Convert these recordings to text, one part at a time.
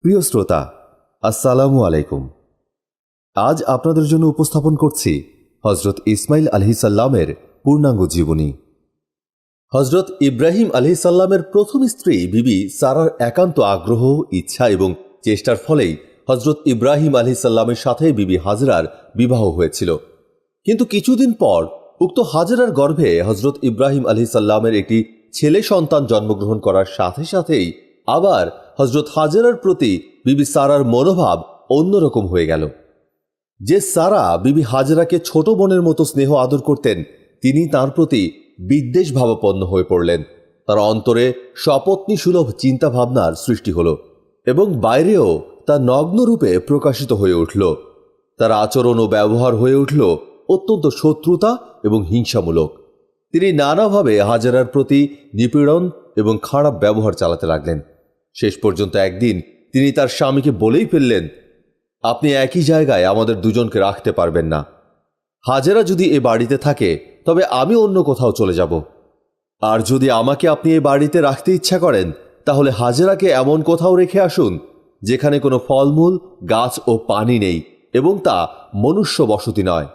প্রিয় শ্রোতা, আসসালামু আলাইকুম। আজ আপনাদের জন্য উপস্থাপন করছি হজরত ইসমাইল আলহিসাল্লামের পূর্ণাঙ্গ জীবনী। হজরত ইব্রাহিম আলহিসাল্লামের প্রথম স্ত্রী বিবি সারার একান্ত আগ্রহ, ইচ্ছা এবং চেষ্টার ফলেই হজরত ইব্রাহিম আলহিসাল্লামের সাথে বিবি হাজরার বিবাহ হয়েছিল। কিন্তু কিছুদিন পর উক্ত হাজরার গর্ভে হজরত ইব্রাহিম আলহিসাল্লামের একটি ছেলে সন্তান জন্মগ্রহণ করার সাথে সাথেই আবার হজরত হাজরার প্রতি বিবি সারার মনোভাব অন্যরকম হয়ে গেল। যে সারা বিবি হাজরাকে ছোট বোনের মতো স্নেহ আদর করতেন, তিনি তার প্রতি বিদ্বেষ ভাবাপন্ন হয়ে পড়লেন। তার অন্তরে সপত্নী সুলভ চিন্তা ভাবনার সৃষ্টি হল এবং বাইরেও তা নগ্নরূপে প্রকাশিত হয়ে উঠল। তার আচরণ ও ব্যবহার হয়ে উঠল অত্যন্ত শত্রুতা এবং হিংসামূলক। তিনি নানাভাবে হাজরার প্রতি নিপীড়ন এবং খারাপ ব্যবহার চালাতে লাগলেন। শেষ পর্যন্ত একদিন তিনি তার স্বামীকে বলেই ফেললেন, আপনি একই জায়গায় আমাদের দুজনকে রাখতে পারবেন না। হাজেরা যদি এ বাড়িতে থাকে তবে আমি অন্য কোথাও চলে যাব, আর যদি আমাকে আপনি এ বাড়িতে রাখতে ইচ্ছা করেন তাহলে হাজেরাকে এমন কোথাও রেখে আসুন যেখানে কোনো ফলমূল গাছ ও পানি নেই এবং তা মনুষ্য বসতি নয়।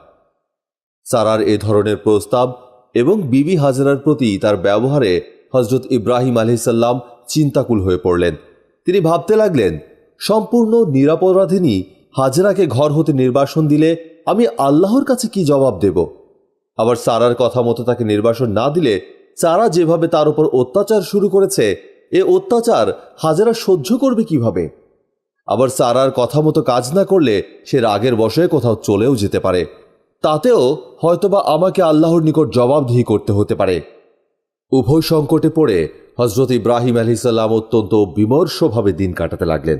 সারার এ ধরনের প্রস্তাব এবং বিবি হাজরার প্রতি তার ব্যবহারে হজরত ইব্রাহিম আলহিসাল্লাম চিন্তাকুল হয়ে পড়লেন। তিনি ভাবতে লাগলেন, সম্পূর্ণ নিরাপরাধিনী হাজরাকে ঘর হতে নির্বাসন দিলে আমি আল্লাহর কাছে কি জবাব দেব? আবার সারার কথা মতো তাকে নির্বাসন না দিলে সারা যেভাবে তার উপর অত্যাচার শুরু করেছে, এ অত্যাচার হাজরা সহ্য করবে কিভাবে? আবার সারার কথা মতো কাজ না করলে সে রাগের বশে কোথাও চলেও যেতে পারে, তাতেও হয়তোবা আমাকে আল্লাহর নিকট জবাবদিহি করতে হতে পারে। উভয় সংকটে পড়ে হজরত ইব্রাহিম আলাইহিসসালাম অত্যন্ত বিমর্ষভাবে দিন কাটাতে লাগলেন।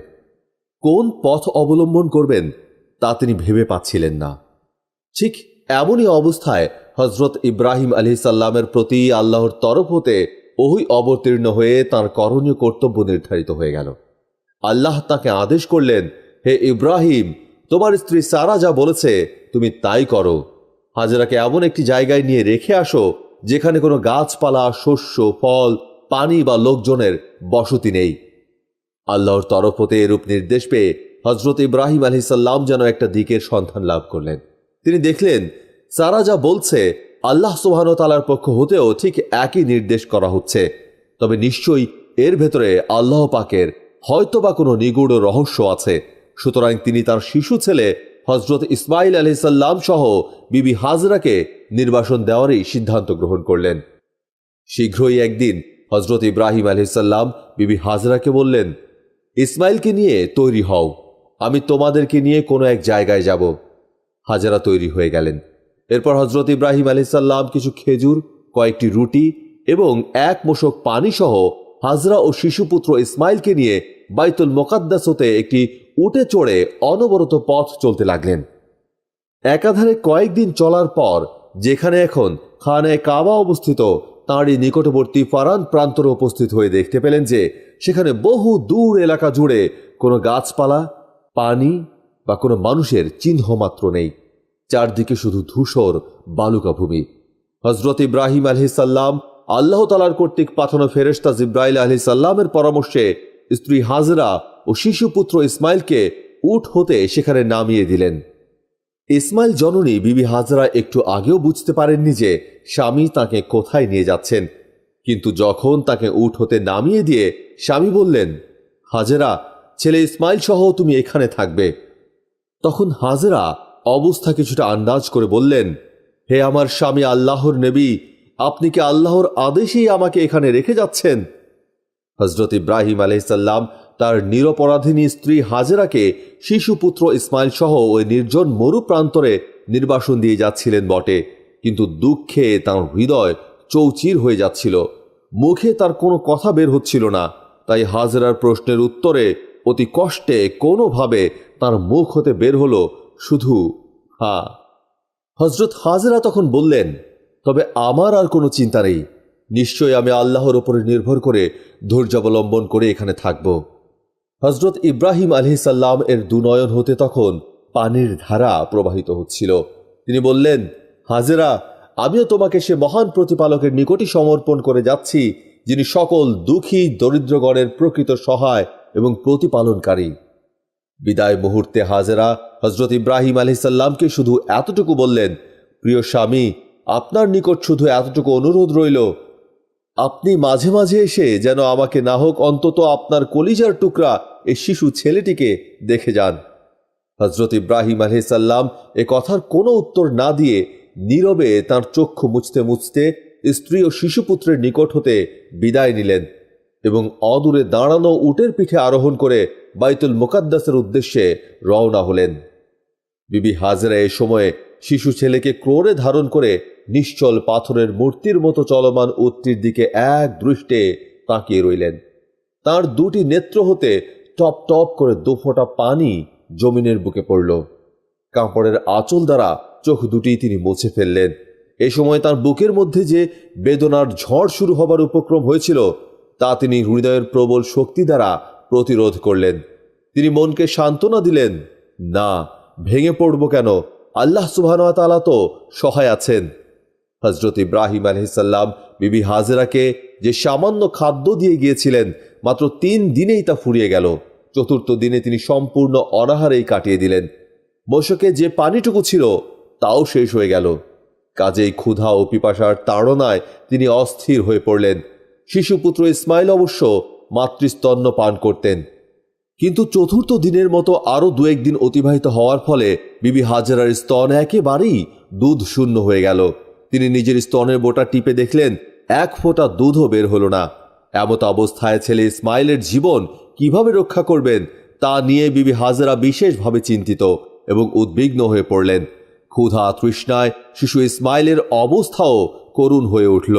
কোন পথ অবলম্বন করবেন তা তিনি ভেবে পাচ্ছিলেন না। ঠিক এমনই অবস্থায় হজরত ইব্রাহিম আলাইহিসসালামের প্রতি আল্লাহর তরফ হতে ওহী অবতীর্ণ হয়ে তাঁর করণীয় কর্তব্য নির্ধারিত হয়ে গেল। আল্লাহ তাকে আদেশ করলেন, হে ইব্রাহিম, তোমার স্ত্রী সারা যা বলেছে তুমি তাই করো। হাজরাকে এমন একটি জায়গায় নিয়ে রেখে আসো যেখানে কোনো গাছপালা, শস্য, ফল, পানি বা লোকজনের বসতি নেই। আল্লাহর তরফ হতে এরূপ নির্দেশ পেয়ে হজরত ইব্রাহিম আলাইহিসসালাম যেন একটা দিকের সন্ধান লাভ করলেন। তিনি দেখলেন সারা যা বলছে আল্লাহ সুবহানাহু ওয়া তাআলার পক্ষ হতেও ঠিক একই নির্দেশ করা হচ্ছে। তবে নিশ্চয়ই এর ভেতরে আল্লাহ পাকের হয়তোবা কোনো নিগূঢ় রহস্য আছে। সুতরাং তিনি তার শিশু ছেলে হজরত ইসমাইল আলাইহিসসালাম সহ বিবি হাজরাকে নির্বাসন দেওয়ারই সিদ্ধান্ত গ্রহণ করলেন। শীঘ্রই একদিন হজরত ইব্রাহিম আলাইহিসসালাম বিবি হাজরাকে বললেন, ইসমাইলকে নিয়ে তৈরি হও, আমি তোমাদেরকে নিয়ে কোনো এক জায়গায় যাব। হাজরা তৈরি হয়ে গেলেন। এরপর হজরত ইব্রাহিম আলাইহিসসালাম কিছু খেজুর, কয়েকটি রুটি এবং এক মোশক পানি সহ হাজরা ও শিশুপুত্র ইসমাইলকে নিয়ে বাইতুল মুকাদ্দাস হতে একটি উটে চড়ে অনবরত পথ চলতে লাগলেন। একাধারে কয়েকদিন চলার পর যেখানে এখন খানায়ে কাবা অবস্থিত, তাঁরই নিকটবর্তী ফারান প্রান্তরে উপস্থিত হয়ে দেখতে পেলেন যে সেখানে বহু দূর এলাকা জুড়ে কোনো গাছপালা, পানি বা কোনো মানুষের চিহ্ন মাত্র নেই। চারদিকে শুধু ধূসর বালুকা ভূমি। হজরত ইব্রাহিম আলাইহিসসালাম আল্লাহ তাআলার কর্তৃক পাঠানো ফেরেশতা জিবরাইল আলাইহিসসালামের পরামর্শে স্ত্রী হাজরা ও শিশুপুত্র ইসমাইলকে উট হতে সেখানে নামিয়ে দিলেন। ইসমাইল জননী বিবি হাজরা একটু আগেও বুঝতে পারেননি যে স্বামী তাকে কোথায় নিয়ে যাচ্ছেন, কিন্তু যখন তাকে উট হতে নামিয়ে দিয়ে স্বামী বললেন, হাজরা, ছেলে ইসমাইল সহ তুমি এখানে থাকবে, তখন হাজরা অবস্থা কিছুটা আন্দাজ করে বললেন, হে আমার স্বামী আল্লাহর নবী, আপনি কি আল্লাহর আদেশেই আমাকে এখানে রেখে যাচ্ছেন? হজরত ইব্রাহিম আলাইহিসসালাম তার নিরপরাধিনী স্ত্রী হাজরাকে শিশুপুত্র ইসমাইল সহ ওই নির্জন মরু প্রান্তরে নির্বাসন দিয়ে যাচ্ছিলেন বটে, কিন্তু দুঃখে তাঁর হৃদয় চৌচির হয়ে যাচ্ছিল। মুখে তার কোনো কথা বের হচ্ছিল না। তাই হাজরার প্রশ্নের উত্তরে অতি কষ্টে কোনোভাবে তার মুখ হতে বের হলো শুধু হা। হজরত হাজরা তখন বললেন, তবে আমার আর কোনো চিন্তা নেই, নিশ্চয়ই আমি আল্লাহর উপরে নির্ভর করে ধৈর্য অবলম্বন করে এখানে থাকব। হজরত ইব্রাহিম আলাইহিসসালাম এর দুনয়ন হতে তখন পানির ধারা প্রবাহিত হচ্ছিল। তিনি বললেন, হাজরা, আমিও তোমাকে সে মহান প্রতিপালকের নিকটই সমর্পণ করে যাচ্ছি, যিনি সকল দুঃখী দরিদ্রগণের প্রকৃত সহায় এবং প্রতিপালনকারী। বিদায় মুহূর্তে হাজেরা হজরত ইব্রাহিম আলাইহিস সালামকে শুধু এতটুকু বললেন, প্রিয় স্বামী, আপনার নিকট শুধু এতটুকু অনুরোধ রইল, আপনি মাঝে মাঝে এসে যেন আমাকে না হোক অন্তত আপনার কলিজার টুকরা এই শিশু ছেলেটিকে দেখে যান। হজরত ইব্রাহিম আলাইহিস সালাম এ কথার কোনো উত্তর না দিয়ে নীরবে তাঁর চক্ষু মুছতে মুছতে স্ত্রী ও শিশুপুত্রের নিকট হতে বিদায় নিলেন এবং অদূরে দাঁড়ানো উটের পিঠে আরোহণ করে বাইতুল মুকাদ্দাসের উদ্দেশ্যে রওনা হলেন। বিবি হাজেরা এ সময়ে শিশু ছেলেকে ক্রোড়ে ধারণ করে নিশ্চল পাথরের মূর্তির মতো চলমান উটটির দিকে এক দৃষ্টে তাকিয়ে রইলেন। তার দুটি নেত্র হতে টপ টপ করে দুফোঁটা পানি জমিনের বুকে পড়ল। কাপড়ের আঁচল দ্বারা চোখ দুটি তিনি মুছে ফেললেন। এ সময় তার বুকের মধ্যে যে বেদনার ঝড় শুরু হবার উপক্রম হয়েছিল তা তিনি হৃদয়ের প্রবল শক্তি দ্বারা প্রতিরোধ করলেন। তিনি মনকে সান্ত্বনা দিলেন, না, ভেঙে পড়ব কেন, আল্লাহ সুবহানাহু ওয়া তাআলা তো সহায় আছেন। হজরত ইব্রাহিম আলাইহিস সালাম বিবি হাজেরাকে যে সামান্য খাদ্য দিয়ে গিয়েছিলেন, মাত্র 3 দিনেই তা ফুরিয়ে গেল। চতুর্থ দিনে তিনি সম্পূর্ণ অনাহারেই কাটিয়ে দিলেন। মশকে যে পানিটুকু ছিল তাও শেষ হয়ে গেল। কাজেই ক্ষুধা ও পিপাসার তাড়নায় তিনি অস্থির হয়ে পড়লেন। শিশুপুত্র ইসমাইল অবশ্য মাতৃস্তন্য পান করতেন, কিন্তু চতুর্থ দিনের মতো আরও 2-1 দিন অতিবাহিত হওয়ার ফলে বিবি হাজেরার স্তন একেবারেই দুধ শূন্য হয়ে গেল। তিনি নিজের স্তনের বোটা টিপে দেখলেন 1 ফোঁটা দুধও বের হলো না। এমত অবস্থায় ছেলে ইসমাইলের জীবন কিভাবে রক্ষা করবেন তা নিয়ে বিবি হাজেরা বিশেষভাবে চিন্তিত এবং উদ্বিগ্ন হয়ে পড়লেন। ক্ষুধা তৃষ্ণায় শিশু ইসমাইলের অবস্থাও করুণ হয়ে উঠল।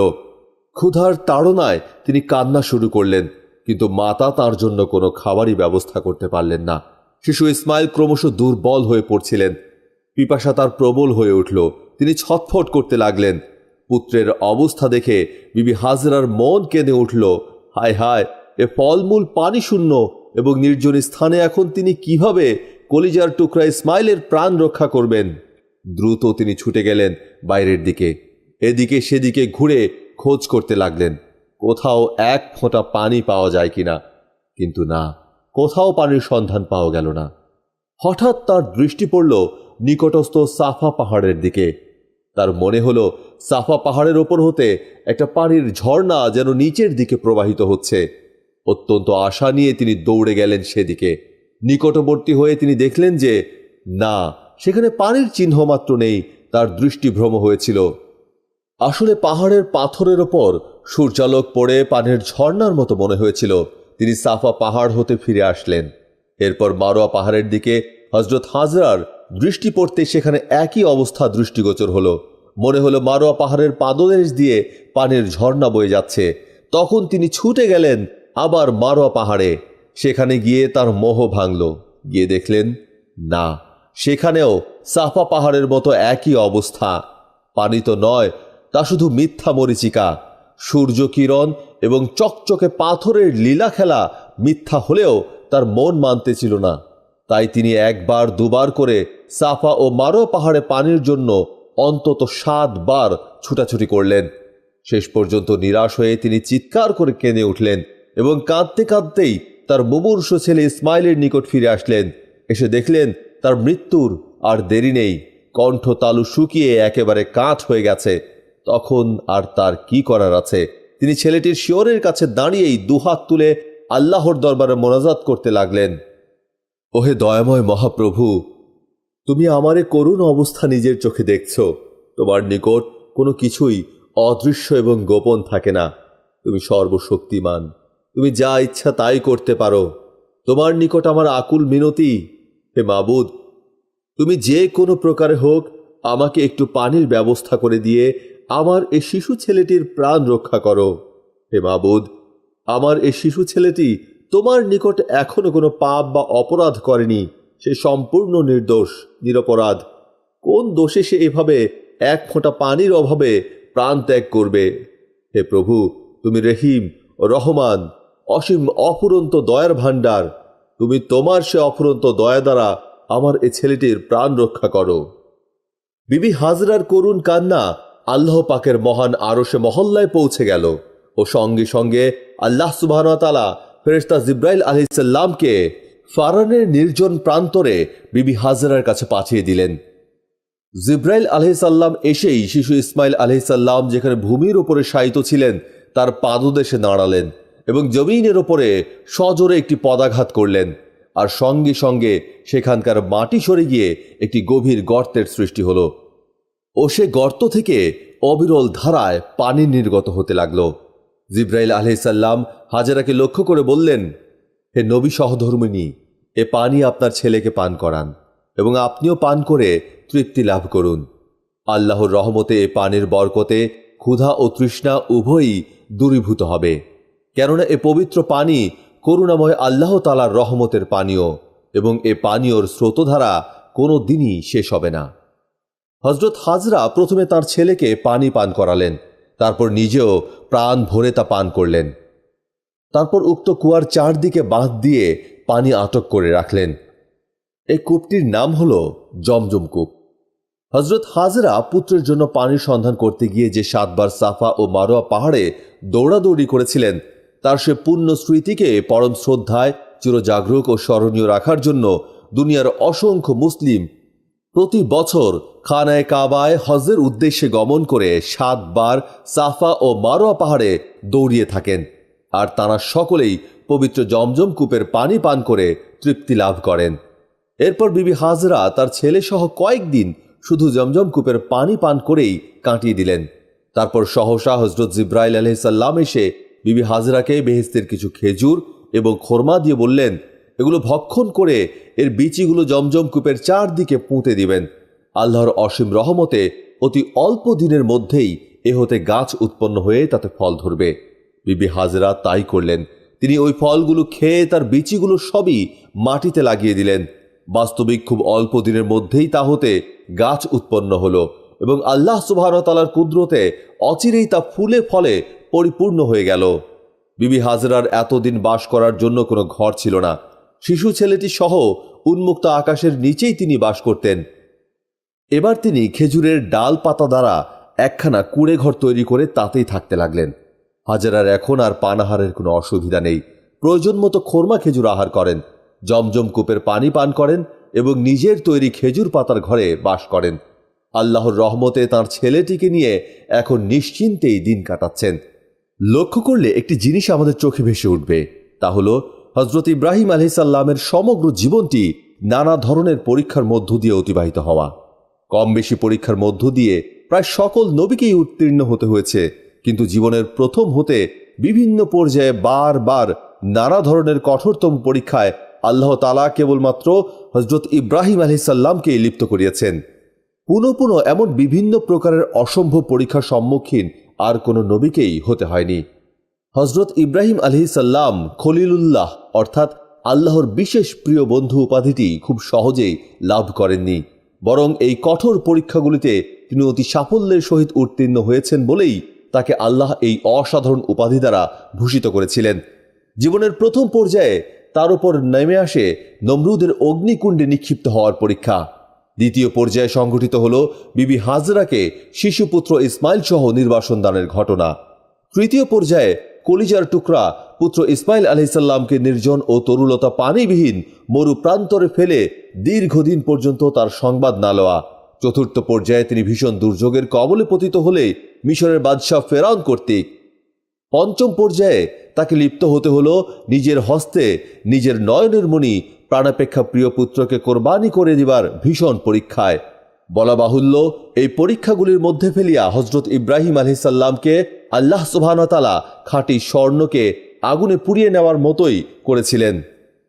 ক্ষুধার তাড়নায় তিনি কান্না শুরু করলেন, কিন্তু মাতা তার জন্য কোনো খাবারই ব্যবস্থা করতে পারলেন না। শিশু ইসমাইল ক্রমশ দুর্বল হয়ে পড়ছিলেন। পিপাসা তার প্রবল হয়ে উঠল। তিনি ছটফট করতে লাগলেন। পুত্রের অবস্থা দেখে বিবি হাজেরার মন কেঁদে উঠল। হায় হায়, এ ফলমূল পানি শূন্য এবং নির্জন স্থানে এখন তিনি কিভাবে কলিজার টুকরা ইসমাইলের প্রাণ রক্ষা করবেন? দ্রুত তিনি ছুটে গেলেন বাইরের দিকে। এদিকে সেদিকে ঘুরে খোঁজ করতে লাগলেন, কোথাও 1 ফোঁটা পানি পাওয়া যায় কিনা। কিন্তু না, কোথাও পানির সন্ধান পাওয়া গেল না। হঠাৎ তার দৃষ্টি পড়ল নিকটস্থ সাফা পাহাড়ের দিকে। তার মনে হলো সাফা পাহাড়ের ওপর হতে একটা পানির ঝর্ণা যেন নিচের দিকে প্রবাহিত হচ্ছে। অত্যন্ত আশা নিয়ে তিনি দৌড়ে গেলেন সেদিকে। নিকটবর্তী হয়ে তিনি দেখলেন যে না, সেখানে পানির চিহ্ন মাত্র নেই। তার দৃষ্টিভ্রম হয়েছিল। আসলে পাহাড়ের পাথরের ওপর সূর্যালোক পড়ে পানির ঝর্ণার মতো মনে হয়েছিল। তিনি সাফা পাহাড় হতে ফিরে আসলেন। এরপর মারোয়া পাহাড়ের দিকে হজরত হাজরার দৃষ্টি পড়তে সেখানে একই অবস্থা দৃষ্টিগোচর হলো। মনে হলো মারোয়া পাহাড়ের পাদদেশ দিয়ে পানির ঝর্ণা বয়ে যাচ্ছে। তখন তিনি ছুটে গেলেন আবার মারোয়া পাহাড়ে। সেখানে গিয়ে তার মোহ ভাঙল। গিয়ে দেখলেন না, সেখানেও সাফা পাহাড়ের মতো একই অবস্থা। পানি তো নয়, তা শুধু মিথ্যা মরিচিকা। সূর্য কিরণ এবং চকচকে পাথরের লীলা খেলা মিথ্যা হলেও তার মন মানতে ছিল না। তাই তিনি 1-2 করে সাফা ও মারোয়া পাহাড়ে পানির জন্য অন্তত 7 বার ছুটাছুটি করলেন। শেষ পর্যন্ত নিরাশ হয়ে তিনি চিৎকার করে কেঁদে উঠলেন এবং কাঁদতে কাঁদতেই তার মুমূর্ষু ছেলে ইসমাইলের নিকট ফিরে আসলেন। এসে দেখলেন তার মৃত্যুর আর দেরি নেই। কণ্ঠ তালু শুকিয়ে একেবারে কাঠ হয়ে গেছে। তখন আর তার কি করার আছে? তিনি ছেলেটির শিয়রের কাছে দাঁড়িয়েই দুহাত তুলে আল্লাহর দরবারে মোনাজাত করতে লাগলেন, ওহে দয়াময় মহাপ্রভু, তুমি আমারে করুণ অবস্থা নিজের চোখে দেখছ। তোমার নিকট কোনো কিছুই অদৃশ্য এবং গোপন থাকে না। তুমি সর্বশক্তিমান, তুমি যা ইচ্ছা তাই করতে পারো। তোমার নিকট আমার আকুল মিনতি, হে মাবুদ, তুমি যে কোনো প্রকারে হোক আমাকে একটু পানির ব্যবস্থা করে দিয়ে আমার এ শিশু ছেলেটির প্রাণ রক্ষা করো। হে মাবুদ, আমার এ শিশু ছেলেটি তোমার নিকট এখনো কোনো পাপ বা অপরাধ করেনি। সে সম্পূর্ণ নির্দোষ, নিরপরাধ। কোন দোষে সে এভাবে 1 ফোঁটা পানির অভাবে প্রাণ ত্যাগ করবে? হে প্রভু, তুমি রহিম ও রহমান, অসীম অফুরন্ত দয়ার ভাণ্ডার। তুমি তোমার সে অফুরন্ত দয়া দ্বারা আমার এ ছেলেটির প্রাণ রক্ষা করো। বিবি হাজরার করুণ কান্না আল্লাহ পাকের মহান আরশে মহল্লায় পৌঁছে গেল ও সঙ্গে সঙ্গে আল্লাহ সুবহানাহু ওয়া তাআলা ফেরেশতা জিব্রাইল আলাইহিসসালামকে ফারানের নির্জন প্রান্তরে বিবি হাজেরার কাছে পাঠিয়ে দিলেন। জিব্রাইল আলাইহিসসালাম এসেই শিশু ইসমাইল আলাইহিসসালাম যেখানে ভূমির উপরে শায়িত ছিলেন তার পাদদেশে দাঁড়ালেন এবং জমিনের ওপরে সজোরে একটি পদাঘাত করলেন, আর সঙ্গে সঙ্গে সেখানকার মাটি সরে গিয়ে একটি গভীর গর্তের সৃষ্টি হলো ও সে গর্ত থেকে অবিরল ধারায় পানি নির্গত হতে লাগল। জিব্রাইল আলাইহিসসালাম হাজেরাকে লক্ষ্য করে বললেন, হে নবী সহধর্মিণী, এ পানি আপনার ছেলেকে পান করান এবং আপনিও পান করে তৃপ্তি লাভ করুন। আল্লাহর রহমতে এ পানির বরকতে ক্ষুধা ও তৃষ্ণা উভয়ই দূরীভূত হবে, কেননা এ পবিত্র পানি করুণাময় আল্লাহ তাআলার রহমতের পানীয় এবং এ পানীয়র স্রোতধারা কোনো দিনই শেষ হবে না। হজরত হাজরা প্রথমে তার ছেলেকে পানি পান করালেন, তারপর নিজেও প্রাণ ভরে তা পান করলেন। তারপর উক্ত কুয়ার চারদিকে বাঁধ দিয়ে পানি আটক করে রাখলেন। এই কূপটির নাম হল জমজম কূপ। হজরত হাজরা পুত্রের জন্য পানির সন্ধান করতে গিয়ে যে 7 বার সাফা ও মারোয়া পাহাড়ে দৌড়াদৌড়ি করেছিলেন তার সে পুণ্য স্মৃতিকে পরম শ্রদ্ধায় চিরজাগরুক ও স্মরণীয় রাখার জন্য দুনিয়ার অসংখ্য মুসলিম প্রতি বছর খানায়ে কাবায় হজের উদ্দেশ্যে গমন করে 7 বার সাফা ও মারোয়া পাহাড়ে দৌড়িয়ে থাকেন, আর তারা সকলেই পবিত্র জমজম কূপের পানি পান করে তৃপ্তি লাভ করেন। এরপর বিবি হাজরা তার ছেলে সহ কয়েকদিন শুধু জমজম কূপের পানি পান করেই কাটিয়ে দিলেন। তারপর সহসা হজরত জিব্রাইল আলাইহিসসালাম এসে বিবি হাজরাকে বেহেশতের কিছু খেজুর এবং খোরমা দিয়ে বললেন, এগুলো ভক্ষণ করে এর বিচিগুলো জমজম কূপের চারদিকে পুঁতে দিবেন। আল্লাহর অসীম রহমতে অতি অল্প দিনের মধ্যেই এ হতে গাছ উৎপন্ন হয়ে তাতে ফল ধরবে। বিবি হাজরা তাই করলেন। তিনি ওই ফলগুলো খেয়ে তার বিচিগুলো সবই মাটিতে লাগিয়ে দিলেন। বাস্তবিক খুব অল্প দিনের মধ্যেই তা হতে গাছ উৎপন্ন হলো এবং আল্লাহ সুবহানাহু ওয়া তাআলার কুদরতে অচিরেই তা ফুলে ফলে পরিপূর্ণ হয়ে গেল। বিবি হাজরার এতদিন বাস করার জন্য কোনো ঘর ছিল না। শিশু ছেলেটি সহ উন্মুক্ত আকাশের নিচেই তিনি বাস করতেন। এবার তিনি খেজুরের ডাল পাতা দ্বারা একখানা কুঁড়ে ঘর তৈরি করে তাতেই থাকতে লাগলেন। হাজেরার এখন আর পানাহারের কোনো অসুবিধা নেই। প্রয়োজন মতো খোরমা খেজুর আহার করেন, জমজম কূপের পানি পান করেন এবং নিজের তৈরি খেজুর পাতার ঘরে বাস করেন। আল্লাহর রহমতে তাঁর ছেলেটিকে নিয়ে এখন নিশ্চিন্তেই দিন কাটাচ্ছেন। লক্ষ্য করলে একটি জিনিস আমাদের চোখে ভেসে উঠবে, তা হল হজরত ইব্রাহিম আলাইহিসসালামের সমগ্র জীবনটি নানা ধরনের পরীক্ষার মধ্য দিয়ে অতিবাহিত হওয়া। কম বেশি পরীক্ষার মধ্য দিয়ে প্রায় সকল নবীকেই উত্তীর্ণ হতে হয়েছে, কিন্তু জীবনের প্রথম হতে বিভিন্ন পর্যায়ে বারবার নানা ধরনের কঠোরতম পরীক্ষায় আল্লাহ তাআলা কেবলমাত্র হজরত ইব্রাহিম আলাইহিসসালামকে লিপ্ত করিয়েছেন। পুনঃ পুনঃ এমন বিভিন্ন প্রকারের অসম্ভব পরীক্ষার সম্মুখীন আর কোনো নবীকেই হতে হয়নি। হজরত ইব্রাহিম আলাইহিসসালাম খলিলুল্লাহ অর্থাৎ আল্লাহর বিশেষ প্রিয় বন্ধু উপাধিটি খুব সহজেই লাভ করেননি, বরং এই কঠোর পরীক্ষাগুলিতে তিনি অতি সাফল্যের সহিত উত্তীর্ণ হয়েছেন বলেই তাকে আল্লাহ এই অসাধারণ উপাধি দ্বারা ভূষিত করেছিলেন। জীবনের প্রথম পর্যায়ে তার উপর নেমে আসে নমরুদের অগ্নিকুণ্ডে নিক্ষিপ্ত হওয়ার পরীক্ষা। দ্বিতীয় পর্যায়ে সংঘটিত হল বিবি হাজরাকে শিশুপুত্র ইসমাইল সহ নির্বাসন দানের ঘটনা। তৃতীয় পর্যায়ে কলিজার টুকরা পুত্র ইসমাইল আলাইহিসসালামকে নির্জন ও তরুলতা পানিবিহীন মরু প্রান্তরে ফেলে দীর্ঘদিন পর্যন্ত তার সংবাদ না লওয়া। চতুর্থ পর্যায়ে তিনি ভীষণ দুর্যোগের কবলে পতিত হলে মিশরের বাদশাহ ফেরাউন কর্তৃক। পঞ্চম পর্যায়ে তাকে লিপ্ত হতে হলো নিজের হস্তে নিজের নয়নের মণি প্রাণাপেক্ষা প্রিয় পুত্রকে কোরবানি করে দিবার ভীষণ পরীক্ষায়। বলা বাহুল্য, এই পরীক্ষাগুলির মধ্যে ফেলিয়া হজরত ইব্রাহিম আলাইহিসসালামকে আল্লাহ সুবহানাহু ওয়া তাআলা খাঁটি স্বর্ণকে আগুনে পুড়িয়ে নেওয়ার মতোই করেছিলেন।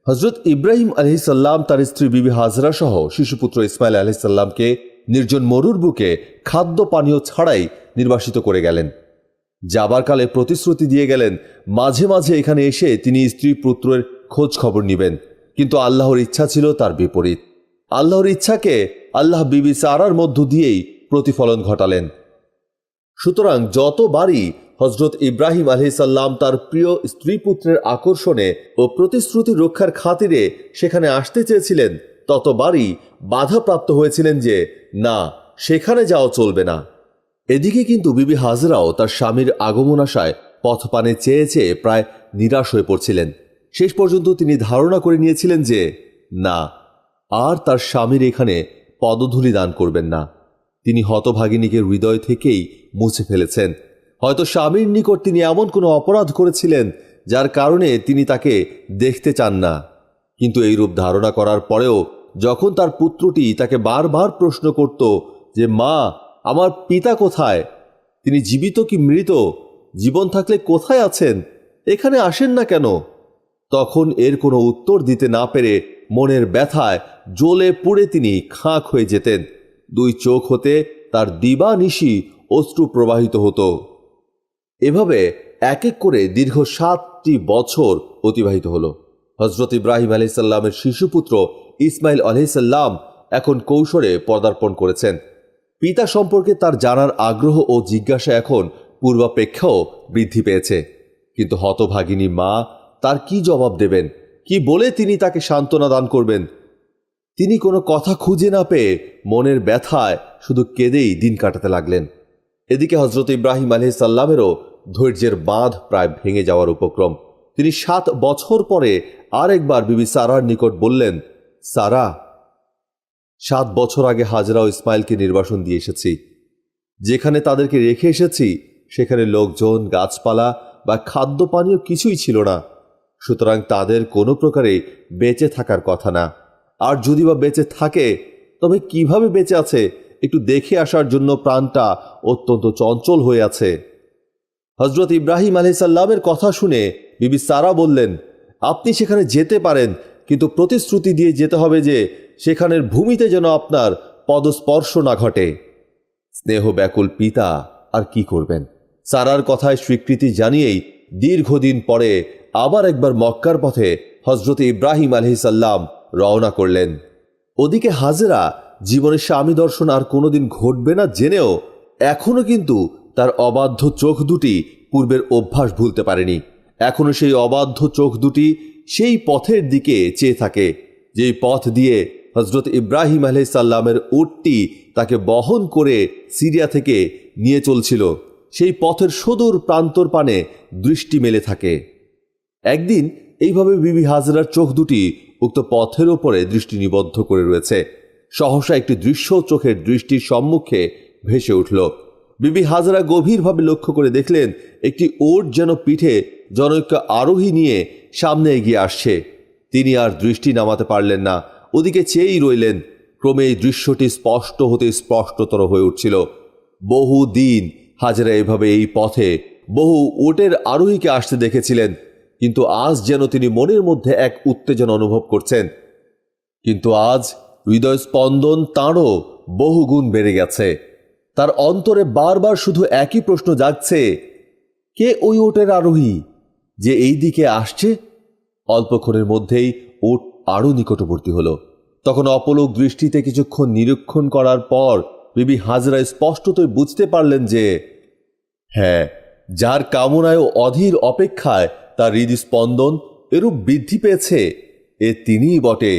হজরত ইব্রাহিম আলাইহিসসালাম তার স্ত্রী বিবি হাজরা সহ শিশুপুত্র ইসমাইল আলাইহিসসালামকে নির্জন মরুর বুকে খাদ্য পানীয় ছাড়াই নির্বাসিত করে গেলেন। যাবার কালে প্রতিশ্রুতি দিয়ে গেলেন মাঝে মাঝে এখানে এসে তিনি স্ত্রী পুত্রের খোঁজ খবর নিবেন, কিন্তু আল্লাহর ইচ্ছা ছিল তার বিপরীত। আল্লাহর ইচ্ছাকে আল্লাহ বিবি সারার মধ্য দিয়েই প্রতিফলন ঘটালেন। সুতরাং যতবারই হজরত ইব্রাহিম আলাইহিসসালাম তার প্রিয় স্ত্রী পুত্রের আকর্ষণে ও প্রতিশ্রুতি রক্ষার খাতিরে সেখানে আসতে চেয়েছিলেন, ততবারই বাধাপ্রাপ্ত হয়েছিলেন যে না, সেখানে যাওয়া চলবে না। এদিকে কিন্তু বিবি হাজরাও তার স্বামীর আগমন আশায় পথ পানে চেয়ে চেয়ে প্রায় নিরাশ হয়ে পড়ছিলেন। শেষ পর্যন্ত তিনি ধারণা করে নিয়েছিলেন যে না, আর তার স্বামীর এখানে পদধূলি দান করবেন না। তিনি হতভাগিনীকে হৃদয় থেকেই মুছে ফেলেছেন। হয়তো স্বামীর নিকট তিনি এমন কোনো অপরাধ করেছিলেন যার কারণে তিনি তাকে দেখতে চান না। কিন্তু এইরূপ ধারণা করার পরেও যখন তার পুত্রটি তাকে বারবার প্রশ্ন করত যে মা, আমার পিতা কোথায়, তিনি জীবিত কি মৃত, জীবন থাকলে কোথায় আছেন, এখানে আসেন না কেন, তখন এর কোনো উত্তর দিতে না পেরে মনের ব্যথায় জ্বলে পুড়ে তিনি খাঁক হয়ে যেতেন। দুই চোখ হতে তার দিবানিশি অশ্রু প্রবাহিত হতো। এভাবে এক এক করে দীর্ঘ 7টি বছর অতিবাহিত হলো। হজরত ইব্রাহিম আলাইহিসসালামের শিশুপুত্র ইসমাইল আলাইহিসসালাম এখন কৈশোরে পদার্পণ করেছেন। পিতা সম্পর্কে তার জানার আগ্রহ ও জিজ্ঞাসা এখন পূর্বাপেক্ষাও বৃদ্ধি পেয়েছে। কিন্তু হতভাগিনী মা তার কি জবাব দেবেন, কি বলে তিনি তাকে সান্ত্বনা দান করবেন? তিনি কোনো কথা খুঁজে না পেয়ে মনের ব্যথায় শুধু কেঁদেই দিন কাটাতে লাগলেন। এদিকে হজরত ইব্রাহিম আলাইহিসসালামেরও ধৈর্যের বাঁধ প্রায় ভেঙে যাওয়ার উপক্রম। তিনি 7 বছর পরে আরেকবার বিবি সারার নিকট বললেন, সারা, 7 বছর আগে হাজরা ও ইসমাইলকে নির্বাসন দিয়ে এসেছি। যেখানে তাদেরকে রেখে এসেছি সেখানে লোকজন, গাছপালা বা খাদ্য পানীয় কিছুই ছিল না। সুতরাং তাদের কোনো প্রকারে বেঁচে থাকার কথা না। আর যদি বা বেঁচে থাকে তবে কিভাবে বেঁচে আছে একটু দেখে আসার জন্য প্রাণটা অত্যন্ত চঞ্চল হয়ে আছে। হজরত ইব্রাহিম আলাইহিসসালামের কথা শুনে বিবি সারা বললেন, আপনি সেখানে যেতে পারেন, কিন্তু প্রতিশ্রুতি দিয়ে যেতে হবে যে সেখানের ভূমিতে যেন আপনার পদস্পর্শ না ঘটে। স্নেহ ব্যাকুল পিতা আর কি করবেন? সারার কথায় স্বীকৃতি জানিয়েই দীর্ঘদিন পরে আবার একবার মক্কার পথে হজরত ইব্রাহিম আলাইহিসসালাম রওনা করলেন। ওদিকে হাজেরা জীবনে স্বামী দর্শন আর কোনোদিন ঘটবে না জেনেও এখনো কিন্তু তার অবাধ্য চোখ দুটি পূর্বের অভ্যাস ভুলতে পারেনি। এখনো সেই অবাধ্য চোখ দুটি সেই পথের দিকে চেয়ে থাকে, যেই পথ দিয়ে হজরত ইব্রাহিম আলাইহিসসালামের উটটি তাকে বহন করে সিরিয়া থেকে নিয়ে চলছিল। সেই পথের সুদূর প্রান্তর পানে দৃষ্টি মেলে থাকে। একদিন এইভাবে বিবি হাজরার চোখ দুটি উক্ত পথের ওপরে দৃষ্টি নিবদ্ধ করে রয়েছে। সহসা একটি দৃশ্য চোখের দৃষ্টির সম্মুখে ভেসে উঠল। বিবি হাজরা গভীরভাবে লক্ষ্য করে দেখলেন একটি ওট যেন পিঠে জনৈক আরোহী নিয়ে সামনে এগিয়ে আসছে। তিনি আর দৃষ্টি নামাতে পারলেন না, ওদিকে চেয়েই রইলেন। ক্রমে এই দৃশ্যটি স্পষ্ট হতে স্পষ্টতর হয়ে উঠছিল। বহু দিন হাজরা এভাবে এই পথে বহু ওটের আরোহীকে আসতে দেখেছিলেন, কিন্তু আজ যেন তিনি মনের মধ্যে এক উত্তেজনা অনুভব করছেন। কিন্তু আজ হৃদয় স্পন্দন তাঁরও বহুগুণ বেড়ে গেছে। তার অন্তরে বারবার শুধু একই প্রশ্ন জাগছে, কে ওই ওটের আরোহী যে এই দিকে আসছে? অল্পক্ষণের মধ্যেই ওট আরও নিকটবর্তী হল। তখন অপলক দৃষ্টিতে কিছুক্ষণ নিরীক্ষণ করার পর বিবি হাজরা স্পষ্টতই বুঝতে পারলেন যে হ্যাঁ, যার কামনায় ও অধীর অপেক্ষায় তার হৃদস্পন্দন এরূপ বৃদ্ধি পেয়েছে এ তিনিই বটে।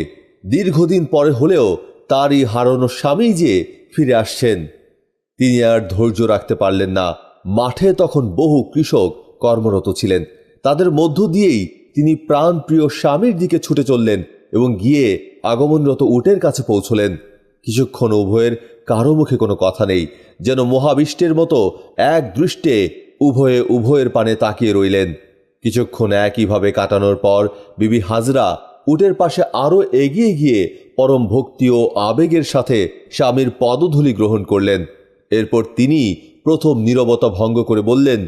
দীর্ঘদিন পরে হলেও তারই হারানো স্বামী যে ফিরে আসছেন। তিনি আর ধৈর্য রাখতে পারলেন না। মাঠে তখন বহু কৃষক কর্মরত ছিলেন। তাদের মধ্য দিয়েই তিনি প্রাণপ্রিয় স্বামীর দিকে ছুটে চললেন এবং গিয়ে আগমনরত উটের কাছে পৌঁছলেন। কিছুক্ষণ উভয়ের কারো মুখে কোনো কথা নেই, যেন মহাবিষ্টের মতো এক দৃষ্টে উভয়ে উভয়ের পানে তাকিয়ে রইলেন। কিছুক্ষণ একইভাবে কাটানোর পর বিবি হাজরা উটের পাশে আরও এগিয়ে গিয়ে পরম ভক্তি ও আবেগের সাথে স্বামীর পদধূলি গ্রহণ করলেন। এরপর তিনি প্রথম নীরবতা ভঙ্গ করে বললেন,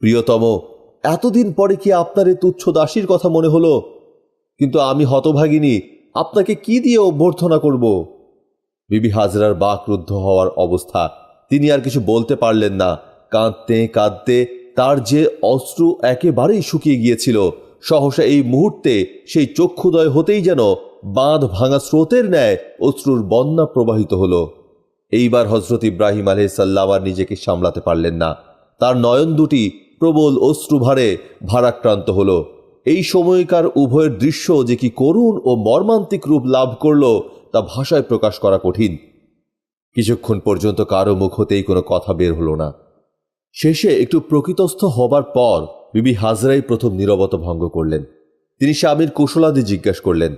প্রিয়তম, এতদিন পরে কি আপনার এই তুচ্ছ দাসীর কথা মনে হলো? কিন্তু আমি হতভাগিনী, আপনাকে কি দিয়ে অভ্যর্থনা করব? বিবি হাজরার বাকরুদ্ধ হওয়ার অবস্থা। তিনি আর কিছু বলতে পারলেন না। কাঁদতে কাঁদতে তার যে অশ্রু একেবারেই শুকিয়ে গিয়েছিল, সহসা এই মুহূর্তে সেই চক্ষুদয় হতেই যেন বাঁধ ভাঙা স্রোতের ন্যায় অশ্রুর বন্যা প্রবাহিত হলো। এইবার হজরত ইব্রাহিম আলাইহিসসালাম আর নিজেকে সামলাতে পারলেন না। তার নয়ন দুটি প্রবল অশ্রুভারে ভারাক্রান্ত হল। এই সময়কার উভয়ের দৃশ্য যে কি করুণ ও মর্মান্তিক রূপ লাভ করল তা ভাষায় প্রকাশ করা কঠিন। কিছুক্ষণ পর্যন্ত কারো মুখ হতেই কোনো কথা বের হলো না। শেষে একটু প্রকৃতস্থ হবার পর বিবি হাজরাই প্রথম নীরবতা ভঙ্গ করলেন। তিনি স্বামীর কুশলাদি জিজ্ঞাসা করলেন।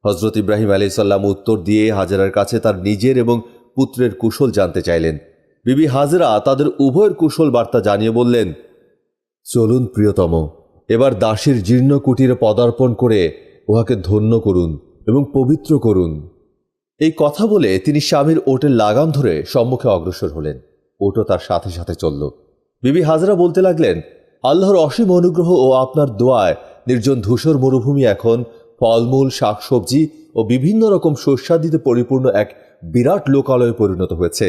হজরত ইব্রাহিম আলাইহিসসালাম উত্তর দিয়ে হাজেরার কাছে তার নিজের এবং পুত্রের কুশল জানতে চাইলেন। বিবি হাজেরা তাদের উভয়ের কুশল বার্তা জানিয়ে বললেন, চলুন প্রিয়তম, এবার দাসীর জীর্ণ কুটিরে পদার্পণ করে উহাকে ধন্য করুন এবং পবিত্র করুন। এই কথা বলে তিনি স্বামীর ওটের লাগাম ধরে সম্মুখে অগ্রসর হলেন। ওটও তার সাথে সাথে চলল। বিবি হাজেরা বলতে লাগলেন, আল্লাহর অসীম অনুগ্রহ ও আপনার দোয়ায় নির্জন ধূসর মরুভূমি এখন ফলমূল, শাকসবজি ও বিভিন্ন রকম শস্যাদিতে পরিপূর্ণ এক বিরাট লোকালয়ে পরিণত হয়েছে।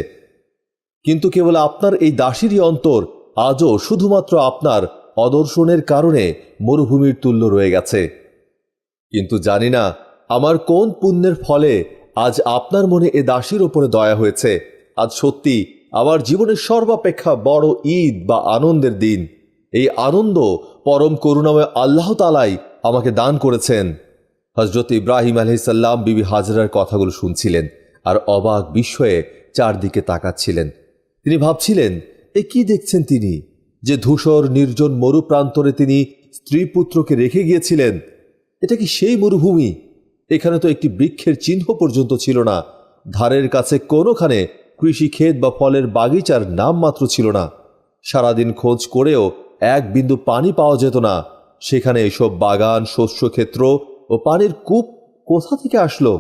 কিন্তু কেবল আপনার এই দাসীরই অন্তর আজও শুধুমাত্র আপনার অদর্শনের কারণে মরুভূমির তুল্য রয়ে গেছে। কিন্তু জানি না আমার কোন পুণ্যের ফলে আজ আপনার মনে এ দাসীর ওপরে দয়া হয়েছে। আজ সত্যি আমার জীবনের সর্বাপেক্ষা বড় ঈদ বা আনন্দের দিন। এই আনন্দ পরম করুণাময় আল্লাহ তাআলাই আমাকে দান করেছেন। হজরত ইব্রাহিম আলাইহিসসালাম বিবি হাজেরার কথাগুলো শুনছিলেন আর অবাক বিস্ময়ে চারদিকে তাকাচ্ছিলেন। তিনি ভাবছিলেন, এ কি দেখছেন তিনি, যে ধূসর নির্জন মরুপ্রান্তরে তিনি স্ত্রী পুত্রকে রেখে গিয়েছিলেন। এটা কি সেই মরুভূমি? এখানে তো একটি বৃক্ষের চিহ্ন পর্যন্ত ছিল না। ধারের কাছে কোনোখানে কৃষিক্ষেত বা ফলের বাগিচার নাম মাত্র ছিল না। সারাদিন খোঁজ করেও এক বিন্দু পানি পাওয়া যেত না। সেখানে এসব বাগান, শস্যক্ষেত্র ও পানির কূপ কোথা থেকে আসলো?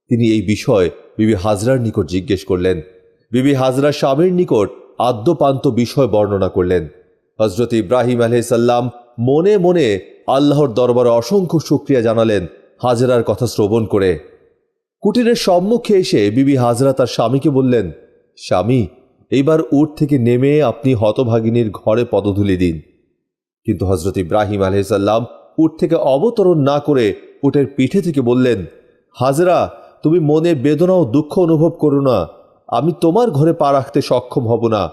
তিনি এই বিষয় বিবি হাজরার নিকট জিজ্ঞেস করলেন। বিবি হাজরা স্বামীর নিকট আদ্যপান্ত বিষয় বর্ণনা করলেন। হজরত ইব্রাহিম আলাইহিসসালাম মনে মনে আল্লাহর দরবারে অসংখ্য শুকরিয়া জানালেন হাজরার কথা শ্রবণ করে। কুটিরের সম্মুখে এসে বিবি হাজরা তার স্বামীকে বললেন, স্বামী, এইবার উট থেকে নেমে আপনি হতভাগিনীর ঘরে পদধূলি দিন। কিন্তু হজরত ইব্রাহিম আলাইহিসসালাম উট থেকে অবতরণ না করে উটের পিঠে থেকে বললেন, হাজরা, তুমি মনে বেদনা ও দুঃখ অনুভব করো না। আমি তোমার ঘরে পা রাখতে সক্ষম হব না,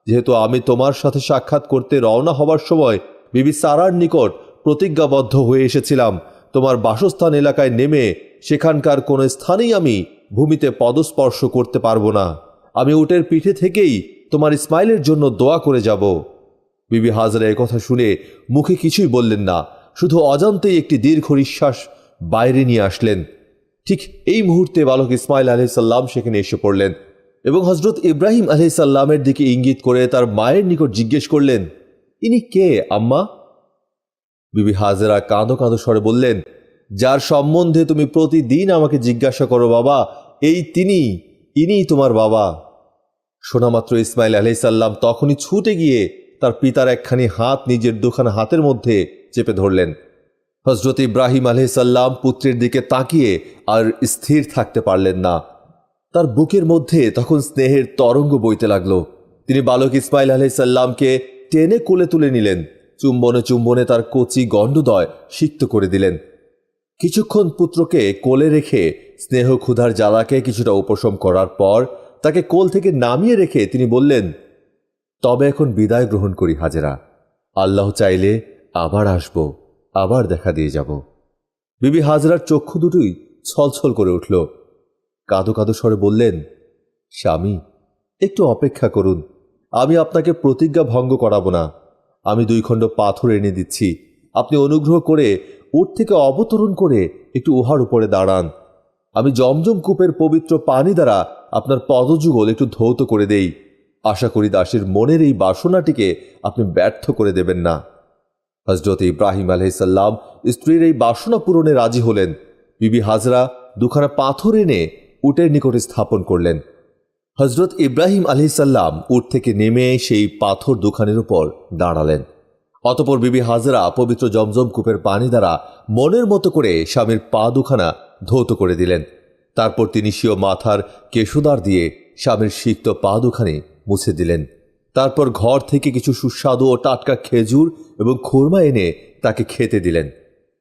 যেহেতু আমি তোমার সাথে সাক্ষাৎ করতে রওনা হবার সময় বিবি সারার নিকট প্রতিজ্ঞাবদ্ধ হয়ে এসেছিলাম। তোমার বাসস্থান এলাকায় নেমে সেখানকার কোনো স্থানেই আমি ভূমিতে পদস্পর্শ করতে পারবো না। আমি উটের পিঠে থেকেই তোমার ইসমাইলের জন্য দোয়া করে যাব। বিবি হাজরা কথা শুনে মুখে কিছুই বললেন না, শুধু অজান্তেই একটি দীর্ঘ নিঃশ্বাস বাইরে নিয়ে আসলেন। ঠিক এই মুহূর্তে বালক ইসমাইল আলাইহিসসালাম সেখানে এসে পড়লেন এবং হজরত ইব্রাহিম আলাইহিসসালামের দিকে ইঙ্গিত করে তার মায়ের নিকট জিজ্ঞেস করলেন, ইনি কে আম্মা? বিবি হাজরা কাঁদো কাঁদো স্বরে বললেন, যার সম্বন্ধে তুমি প্রতিদিন আমাকে জিজ্ঞাসা করো বাবা, ইনি তোমার বাবা। শোনামাত্র ইসমাইল আলাইহিসসালাম তখনই ছুটে গিয়ে তার পিতার একখানি হাত নিজের দুখানা হাতের মধ্যে চেপে ধরলেন। হজরত ইব্রাহিম আলাইহিসসালাম পুত্রের দিকে তাকিয়ে আর স্থির থাকতে পারলেন না। তার বুকের মধ্যে তখন স্নেহের তরঙ্গ বইতে লাগল। তিনি বালক ইসমাইল আলাইহিসসালামকে টেনে কোলে তুলে নিলেন। চুম্বনে চুম্বনে তার কচি গণ্ডদয় সিক্ত করে দিলেন। কিছুক্ষণ পুত্রকে কোলে রেখে স্নেহ ক্ষুধার জ্বালাকে কিছুটা উপশম করার পর তাকে কোল থেকে নামিয়ে রেখে তিনি বললেন, তবে এখন বিদায় গ্রহণ করি হাজেরা। আল্লাহ চাইলে আবার আসব, আবার দেখা দিয়ে যাব। বিবি হাজরার চক্ষু দুটোই ছলছল করে উঠল। কাঁদো কাঁদো স্বরে বললেন, স্বামী, একটু অপেক্ষা করুন। আমি আপনাকে প্রতিজ্ঞা ভঙ্গ করাবো না। আমি 2 খণ্ড পাথর এনে দিচ্ছি। আপনি অনুগ্রহ করে উট থেকে অবতরণ করে একটু উহার উপরে দাঁড়ান। আমি জমজম কূপের পবিত্র পানি দ্বারা আপনার পদযুগল একটু ধৌত করে দেই। আশা করি দাসীর মনের এই বাসনাটিকে আপনি ব্যর্থ করে দেবেন না। হজরত ইব্রাহিম আলাইহিসসালাম স্ত্রীর এই বাসনা পূরণে রাজি হলেন। বিবি হাজরা 2খানা পাথর এনে উটের নিকটে স্থাপন করলেন। হজরত ইব্রাহিম আলাইহিসসালাম উট থেকে নেমে সেই পাথর 2খানের উপর দাঁড়ালেন। অতঃপর বিবি হাজরা পবিত্র জমজম কূপের পানি দ্বারা মনের মতো করে স্বামীর পা 2খানা ধৌত করে দিলেন। তারপর তিনি স্বীয় মাথার কেশোদার দিয়ে স্বামীর সিক্ত পা 2খানি মুছে দিলেন। তারপর ঘর থেকে কিছু সুস্বাদু ও টাটকা খেজুর এবং খুরমা এনে তাকে খেতে দিলেন।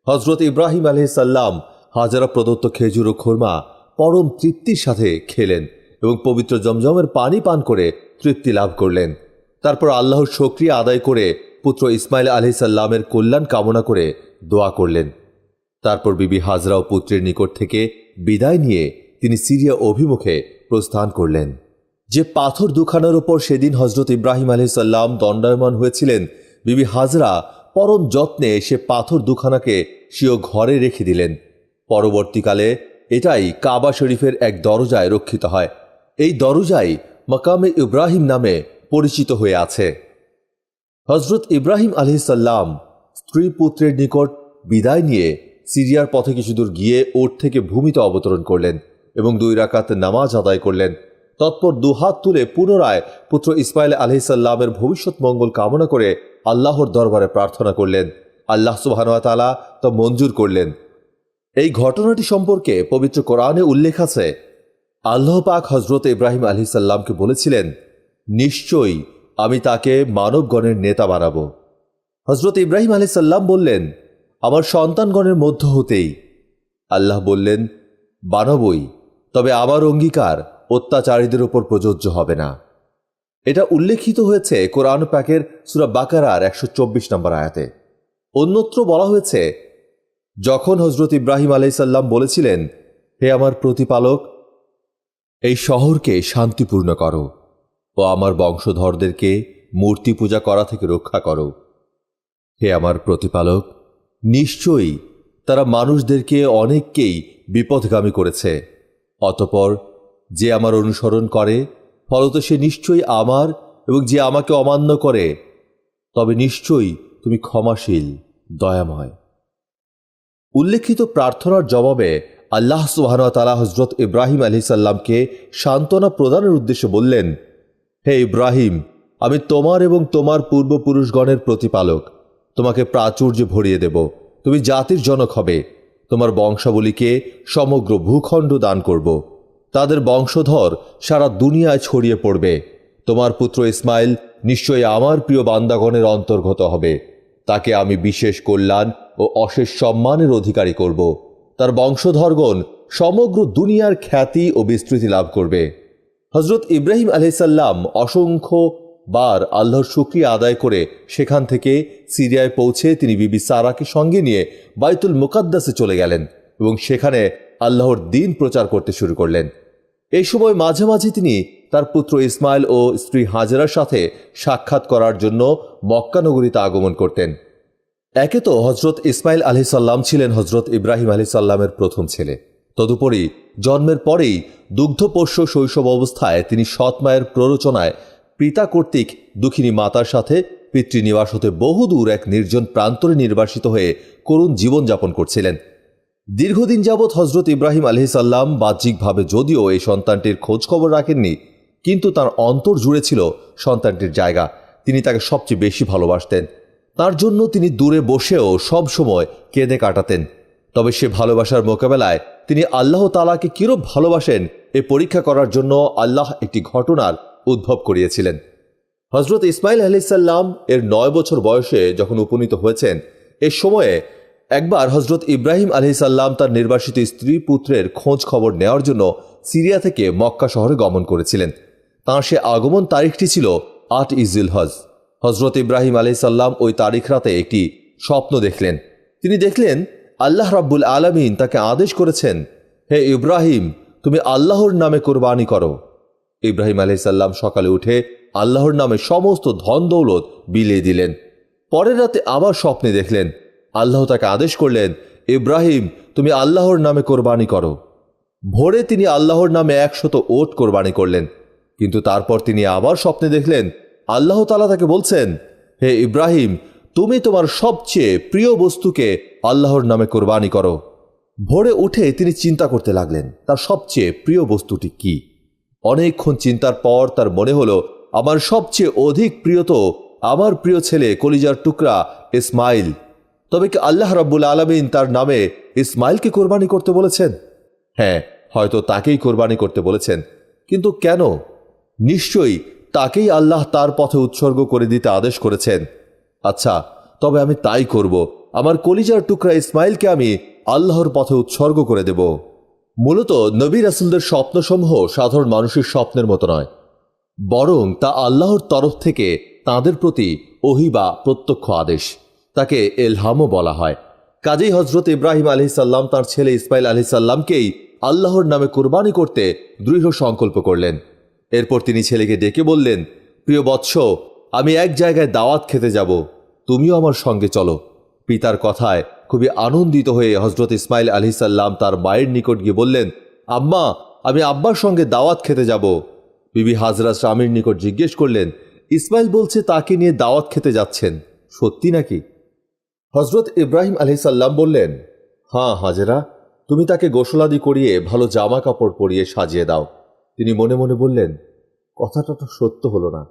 হজরত ইব্রাহিম আলাইহিসসালাম হাজরা প্রদত্ত খেজুর ও খুরমা পরম তৃপ্তির সাথে খেলেন এবং পবিত্র জমজমের পানি পান করে তৃপ্তি লাভ করলেন। তারপর আল্লাহর শুকরিয়া আদায় করে পুত্র ইসমাইল আলাইহিসসালামের কল্যাণ কামনা করে দোয়া করলেন। তারপর বিবি হাজরা ও পুত্রের নিকট থেকে বিদায় নিয়ে তিনি সিরিয়া অভিমুখে প্রস্থান করলেন। যে পাথর 2খানার ওপর সেদিন হজরত ইব্রাহিম আলাইহিসসালাম দণ্ডায়মান হয়েছিলেন, বিবি হাজরা পরম যত্নে সে পাথর দুখানাকে স্বীয় ঘরে রেখে দিলেন। পরবর্তীকালে এটাই কাবা শরীফের এক দরজায় রক্ষিত হয়। এই দরজাই মাকামে ইব্রাহিম নামে পরিচিত হয়ে আছে। হজরত ইব্রাহিম আলাইহিসসালাম স্ত্রী পুত্রের নিকট বিদায় নিয়ে সিরিয়ার পথে কিছু দূর গিয়ে ওট থেকে ভূমিতে অবতরণ করলেন এবং 2 রাকাত নামাজ আদায় করলেন। তৎপর দুহাত তুলে পুনরায় পুত্র ইসমাইল আলাইহিসসালামের ভবিষ্যৎ মঙ্গল কামনা করে আল্লাহর দরবারে প্রার্থনা করলেন। আল্লাহ সুবহানাহু ওয়া তাআলা তা মঞ্জুর করলেন। এই ঘটনাটি সম্পর্কে পবিত্র কোরআনে উল্লেখ আছে, আল্লাহ পাক হজরত ইব্রাহিম আলাইহিসসালামকে বলেছিলেন, নিশ্চয়ই আমি তাকে মানবগণের নেতা বানাবো। হজরত ইব্রাহিম আলাইহিসসালাম বললেন, আমার সন্তানগণের মধ্য হতেই। আল্লাহ বললেন, বানাবই, তবে আমার অঙ্গীকার অত্যাচারীদের উপর প্রযোজ্য হবে না। এটা উল্লেখিত হয়েছে কোরআন পাকের সূরা বাকারার 124 নম্বর আয়াতে। অন্যত্র বলা হয়েছে, যখন হজরত ইব্রাহিম আলাইহিসসালাম বলেছিলেন, হে আমার প্রতিপালক, এই শহরকে শান্তিপূর্ণ করো ও আমার বংশধরদেরকে মূর্তি পূজা করা থেকে রক্ষা করো। হে আমার প্রতিপালক, নিশ্চয়ই তারা মানুষদেরকে অনেককেই বিপথগামী করেছে। অতঃপর যে আমার অনুসরণ করে ফলত সে নিশ্চয়ই আমার, এবং যে আমাকে অমান্য করে তবে নিশ্চয়ই তুমি ক্ষমাশীল, দয়াময়। উল্লেখিত প্রার্থনার জবাবে আল্লাহ সুবহানাহু ওয়া তাআলা হজরত ইব্রাহিম আলাইহিসসালামকে সান্ত্বনা প্রদানের উদ্দেশ্যে বললেন, হে ইব্রাহিম, আমি তোমার এবং তোমার পূর্বপুরুষগণের প্রতিপালক। তোমাকে প্রাচুর্যে ভরিয়ে দেব, তুমি জাতির জনক হবে। তোমার বংশাবলীকে সমগ্র ভূখণ্ড দান করব। তাদের বংশধর সারা দুনিয়ায় ছড়িয়ে পড়বে। তোমার পুত্র ইসমাইল নিশ্চয়ই আমার প্রিয় বান্দাগণের অন্তর্গত হবে। তাকে আমি বিশেষ কল্যাণ ও অশেষ সম্মানের অধিকারী করব। তার বংশধরগণ সমগ্র দুনিয়ার খ্যাতি ও বিস্তৃতি লাভ করবে। হজরত ইব্রাহিম আলাইহিসসালাম অসংখ্য বার আল্লাহর শুকরিয়া আদায় করে সেখান থেকে সিরিয়ায় পৌঁছে তিনি বিবি সারাকে সঙ্গে নিয়ে বাইতুল মুকাদ্দাসে চলে গেলেন এবং সেখানে আল্লাহর দ্বীন প্রচার করতে শুরু করলেন। এই সময় মাঝে মাঝে তিনি তার পুত্র ইসমাইল ও স্ত্রী হাজেরার সাথে সাক্ষাৎ করার জন্য মক্কা নগরীতে আগমন করতেন। একে তো হজরত ইসমাইল আলাইহিসসালাম ছিলেন হজরত ইব্রাহিম আলাইহিসসালামের প্রথম ছেলে। তদুপরি জন্মের পরেই দুগ্ধপোষ্য শৈশব অবস্থায় তিনি সৎ মায়ের প্ররোচনায় পিতা কর্তৃক দুঃখিনী মাতার সাথে পিতৃনিবাস হতে বহুদূর এক নির্জন প্রান্তরে নির্বাসিত হয়ে করুণ জীবনযাপন করছিলেন। দীর্ঘদিন যাবৎ হজরত ইব্রাহিম আলাইহিসসালাম বাহ্যিকভাবে যদিও এই সন্তানটির খোঁজ খবর রাখেননি, কিন্তু তার অন্তর জুড়ে ছিল সন্তানটির জায়গা। তিনি তাকে সবচেয়ে বেশি ভালোবাসতেন। তার জন্য তিনি দূরে বসেও সব সময় কেঁদে কাটাতেন। তবে সে ভালোবাসার মোকাবেলায় তিনি আল্লাহ তাআলাকে কিরূপ ভালোবাসেন এ পরীক্ষা করার জন্য আল্লাহ একটি ঘটনার উদ্ভব করিয়েছিলেন। হজরত ইসমাইল আলাইহিসসালাম এর 9 বছর বয়সে যখন উপনীত হয়েছেন, এ সময়ে একবার হজরত ইব্রাহিম আলাইহিসসালাম তার নির্বাসিত স্ত্রী পুত্রের খোঁজ খবর নেওয়ার জন্য সিরিয়া থেকে মক্কা শহরে গমন করেছিলেন। তাঁর সে আগমন তারিখটি ছিল 8 জিলহজ। হজরত ইব্রাহিম আলাইহিসসালাম ওই তারিখ রাতে একটি স্বপ্ন দেখলেন। তিনি দেখলেন আল্লাহ রাব্বুল আলামিন তাকে আদেশ করেছেন, হে ইব্রাহিম, তুমি আল্লাহর নামে কোরবানি করো। ইব্রাহিম আলাইহিসসালাম সকালে উঠে আল্লাহর নামে সমস্ত ধন দৌলত বিলিয়ে দিলেন। পরের রাতে আবার স্বপ্নে দেখলেন আল্লাহ তাকে আদেশ করলেন, ইব্রাহিম, তুমি আল্লাহর নামে কোরবানি করো। ভোরে তিনি আল্লাহর নামে 100 ওট কোরবানি করলেন। কিন্তু তারপর তিনি আবার স্বপ্নে দেখলেন আল্লাহ তাআলা তাকে বলছেন, হে ইব্রাহিম, তুমি তোমার সবচেয়ে প্রিয় বস্তুকে আল্লাহর নামে কোরবানি করো। ভোরে উঠে তিনি চিন্তা করতে লাগলেন তার সবচেয়ে প্রিয় বস্তুটি কি। অনেকক্ষণ চিন্তার পর তার মনে হলো, আমার সবচেয়ে অধিক প্রিয় তো আমার প্রিয় ছেলে কলিজার টুকরা ইসমাইল। তবে কি আল্লাহ রাব্বুল আলামিন তার নামে ইসমাইলকে কোরবানি করতে বলেছেন? হ্যাঁ, হয়তো তাকেই কোরবানি করতে বলেছেন, কিন্তু কেন? নিশ্চয়ই তাকেই আল্লাহ তার পথে উৎসর্গ করে দিতে আদেশ করেছেন। আচ্ছা, তবে আমি তাই করব। আমার কলিজার টুকরা ইসমাইলকে আমি আল্লাহর পথে উৎসর্গ করে দেব। মূলত নবী রাসূলদের স্বপ্নসমূহ সাধারণ মানুষের স্বপ্নের মতো নয়, বরং তা আল্লাহর তরফ থেকে তাঁদের প্রতি ওহী বা প্রত্যক্ষ আদেশ। তাকে এলহামও বলা হয়। কাজেই হজরত ইব্রাহিম আলাইহিসসালাম তাঁর ছেলে ইসমাইল আলাইহিসসালামকেই আল্লাহর নামে কুরবানি করতে দৃঢ় সংকল্প করলেন। এরপর তিনি ছেলেকে ডেকে বললেন, প্রিয় বৎস, আমি এক জায়গায় দাওয়াত খেতে যাব। তুমিও আমার সঙ্গে চলো। পিতার কথায় খুবই আনন্দিত হয়ে হজরত ইসমাইল আলাইহিসসালাম তার মায়ের নিকট গিয়ে বললেন, আম্মা, আমি আব্বার সঙ্গে দাওয়াত খেতে যাব। বিবি হাজরা স্বামীর নিকট জিজ্ঞেস করলেন, ইসমাইল বলছে তাকে নিয়ে দাওয়াত খেতে যাচ্ছেন, সত্যি নাকি? হজরত ইব্রাহিম আলাইহিসসালাম বললেন, হ্যাঁ হাজেরা, তুমি তাকে গোসলাদি করিয়ে ভালো জামা কাপড় পরিয়ে সাজিয়ে দাও। তিনি মনে মনে বললেন, কথাটা তো সত্য হলো না,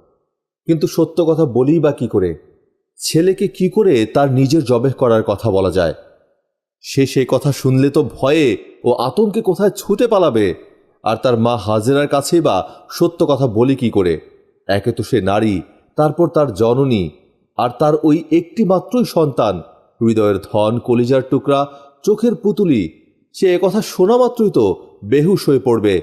কিন্তু সত্য কথা বলি বা কি করে? ছেলেকে কি করে তার নিজের জবেহ করার কথা বলা যায়? সে সেই কথা শুনলে তো ভয়ে ও আতঙ্কে কোথায় ছুটে পালাবে। আর তার মা হাজেরার কাছেই বা সত্য কথা বলি কি করে? একে তো সে নারী, তারপর তার জননী, আর তার ওই একটি মাত্রই সন্তান, হৃদয়ের ধন, কলিজার টুকরা, চোখের পুতুলি। সে কথা শোনা মাত্রই তো বেহুশ হয়ে পড়বে।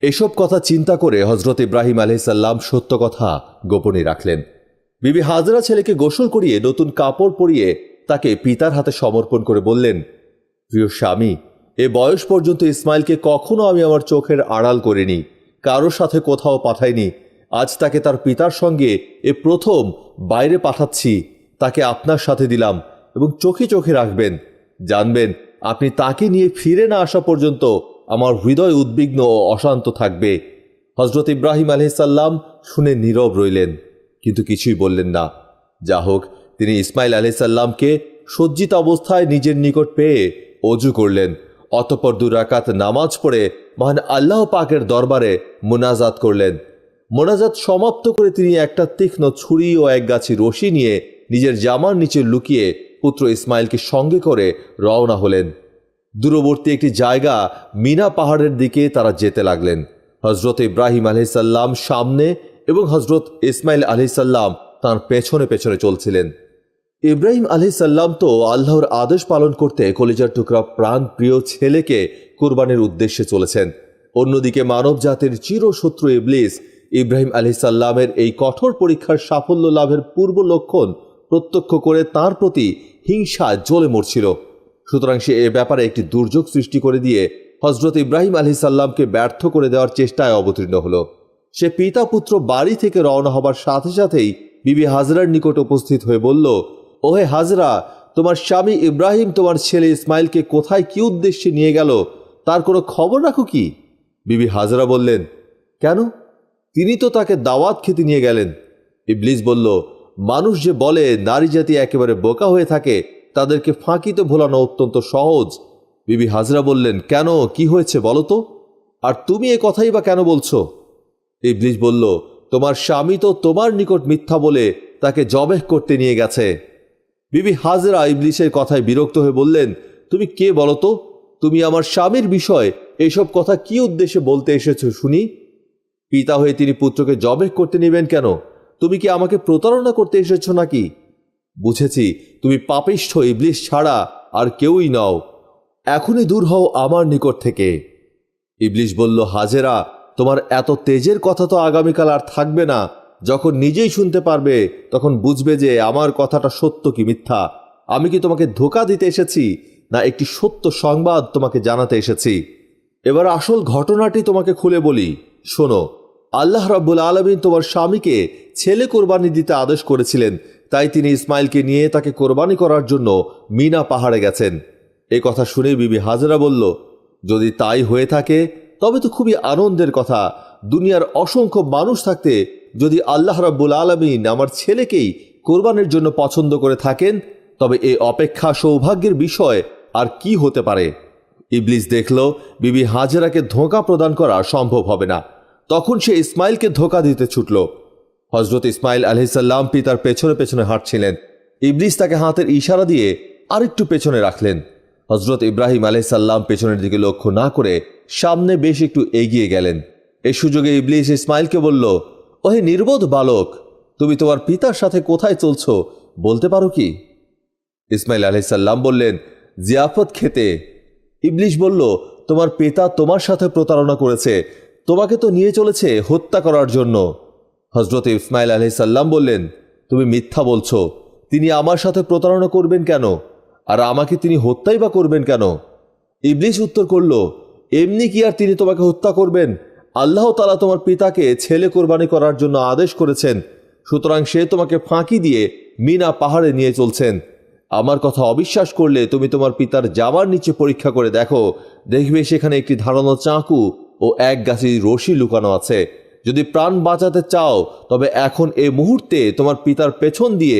এসব কথা চিন্তা করে হজরত ইব্রাহিম আলাইহিসসালাম সত্য কথা গোপনে রাখলেন। বিবি হাজরা ছেলেকে গোসল করিয়ে নতুন কাপড় পরিয়ে তাকে পিতার হাতে সমর্পণ করে বললেন, প্রিয় স্বামী, এ বয়স পর্যন্ত ইসমাইলকে কখনো আমি আমার চোখের আড়াল করিনি, কারোর সাথে কোথাও পাঠাইনি। আজ তাকে তার পিতার সঙ্গে এ প্রথম বাইরে পাঠাচ্ছি। তাকে আপনার সাথে দিলাম এবং চোখে চোখে রাখবেন। জানবেন, আপনি তাকে নিয়ে ফিরে না আসা পর্যন্ত আমার হৃদয় উদ্বিগ্ন ও অশান্ত থাকবে। হজরত ইব্রাহিম আলাইহিসসালাম শুনে নীরব রইলেন, কিন্তু কিছুই বললেন না। যা হোক, তিনি ইসমাইল আলাইহিসসালামকে সজ্জিত অবস্থায় নিজের নিকট পেয়ে অজু করলেন। অতঃপর 2 রাকাত নামাজ পড়ে মহান আল্লাহ পাকের দরবারে মোনাজাত করলেন। মোনাজাত সমাপ্ত করে তিনি একটা তীক্ষ্ণ ছুরি ও এক গাছি রশি নিয়ে নিজের জামার নিচে লুকিয়ে পুত্র ইসমাইলকে সঙ্গে করে রওনা হলেন। দূরবর্তী একটি জায়গা মিনা পাহাড়ের দিকে তারা যেতে লাগলেন। হজরত ইব্রাহিম আলাইহিসসালাম সামনে এবং হজরত ইসমাইল আলাইহিসসালাম তাঁর পেছনে পেছনে চলছিলেন। ইব্রাহিম আলাইহিসসালাম তো আল্লাহর আদেশ পালন করতে কলিজার টুকরা প্রাণ প্রিয় ছেলেকে কুরবানির উদ্দেশ্যে চলেছেন। অন্যদিকে মানব জাতির চিরশত্রু ইবলিস ইব্রাহিম আলাইহিসসালামের এই কঠোর পরীক্ষার সাফল্য লাভের পূর্ব লক্ষণ প্রত্যক্ষ করে তার প্রতি হিংসা জ্বলে মরছিল। সুতরাং সে এ ব্যাপারে একটি দুর্যোগ সৃষ্টি করে দিয়ে হজরত ইব্রাহিম আলাইহিসসালামকে ব্যর্থ করে দেওয়ার চেষ্টায় অবতীর্ণ হল। সে পিতা পুত্র বাড়ি থেকে রওনা হবার সাথে সাথেই বিবি হাজরার নিকট উপস্থিত হয়ে বলল, ওহে হাজরা, তোমার স্বামী ইব্রাহিম তোমার ছেলে ইসমাইলকে কোথায় কি উদ্দেশ্যে নিয়ে গেল তার কোনো খবর রাখো কি? বিবি হাজরা বললেন, কেন? তিনি তো তাকে দাওয়াত খেতে নিয়ে গেলেন। ইবলিস বলল, মানুষ যে বলে নারী জাতি একেবারে বোকা হয়ে থাকে, তাদেরকে ফাঁকিতে ভোলানো অত্যন্ত সহজ। বিবি হাজরা বললেন, কেন, কি হয়েছে বলো তো? আর তুমি এ কথাই বা কেন বলছো? ইবলিস বলল, তোমার স্বামী তো তোমার নিকট মিথ্যা বলে তাকে জবেহ করতে নিয়ে গেছে। বিবি হাজরা ইবলিসের কথায় বিরক্ত হয়ে বললেন, তুমি কে বলো তো? তুমি আমার স্বামীর বিষয় এইসব কথা কি উদ্দেশ্যে বলতে এসেছো শুনি? পিতা হয়ে তিনি পুত্রকে জবেহ করতে নেবেন কেন? তুমি কি আমাকে প্রতারণা করতে এসেছো নাকি? বুঝেছি, তুমি পাপিষ্ঠ ইবলিস ছাড়া আর কেউই নও। এখনই দূর হও আমার নিকট থেকে। ইবলিস বলল, হাজেরা, তোমার এত তেজের কথা তো আগামীকাল আর থাকবে না। যখন নিজেই শুনতে পারবে তখন বুঝবে যে আমার কথাটা সত্য কি মিথ্যা। আমি কি তোমাকে ধোঁকা দিতে এসেছি, না একটি সত্য সংবাদ তোমাকে জানাতে এসেছি? এবার আসল ঘটনাটি তোমাকে খুলে বলি, শোনো। আল্লাহ রাব্বুল আলামিন তোমার স্বামীকে ছেলে কোরবানি দিতে আদেশ করেছিলেন, তাই তিনি ইসমাইলকে নিয়ে তাকে কোরবানি করার জন্য মিনা পাহাড়ে গেছেন। এই কথা শুনে বিবি হাজরা বলল, যদি তাই হয়ে থাকে তবে তো খুবই আনন্দের কথা। দুনিয়ার অসংখ্য মানুষ থাকতে যদি আল্লাহ রাব্বুল আলামিন আমার ছেলেকেই কোরবানির জন্য পছন্দ করে থাকেন, তবে এ অপেক্ষা সৌভাগ্যের বিষয় আর কি হতে পারে? ইবলিস দেখল বিবি হাজরাকে ধোঁকা প্রদান করা সম্ভব হবে না। তখন সে ইসমাইলকে ধোঁকা দিতে ছুটল। হজরত ইসমাইল আলাইহিসসালাম পিতার পেছনে পেছনে হাঁটছিলেন। ইবলিস তাকে হাতের ইশারা দিয়ে আরেকটু পেছনে রাখলেন। হজরত ইব্রাহিম আলাইহিসসালাম পেছনের দিকে লক্ষ্য না করে সামনে বেশ একটু এগিয়ে গেলেন। এই সুযোগে ইবলিস ইসমাইলকে বলল, ওহে নির্বোধ বালক, তুমি তোমার পিতার সাথে কোথায় চলছো বলতে পারো কি? ইসমাইল আলাইহিসসালাম বললেন, জিয়াফত খেতে। ইবলিস বলল, তোমার পিতা তোমার সাথে প্রতারণা করেছে, তোমাকে তো নিয়ে চলেছে হত্যা করার জন্য। হজরত ইসমাইল আলাইহিসসালাম বললেন, তুমি মিথ্যা বলছো। তিনি আমার সাথে প্রতারণা করবেন কেন? আর আমাকে তিনি হত্যাই বা করবেন কেন? ইবলিস উত্তর করল, এমনি কি আর তিনি তোমাকে হত্যা করবেন? আল্লাহ তাআলা তোমার পিতাকে ছেলে কোরবানি করার জন্য আদেশ করেছেন। সুতরাং সে তোমাকে ফাঁকি দিয়ে মিনা পাহাড়ে নিয়ে চলছেন। আমার কথা অবিশ্বাস করলে তুমি তোমার পিতার জামার নিচে পরীক্ষা করে দেখো, দেখবে সেখানে একটি ধারালো চাকু ও এক গাছি রশি লুকানো আছে। যদি প্রাণ বাঁচাতে চাও তবে এখন এই মুহূর্তে তোমার পিতার পেছন দিয়ে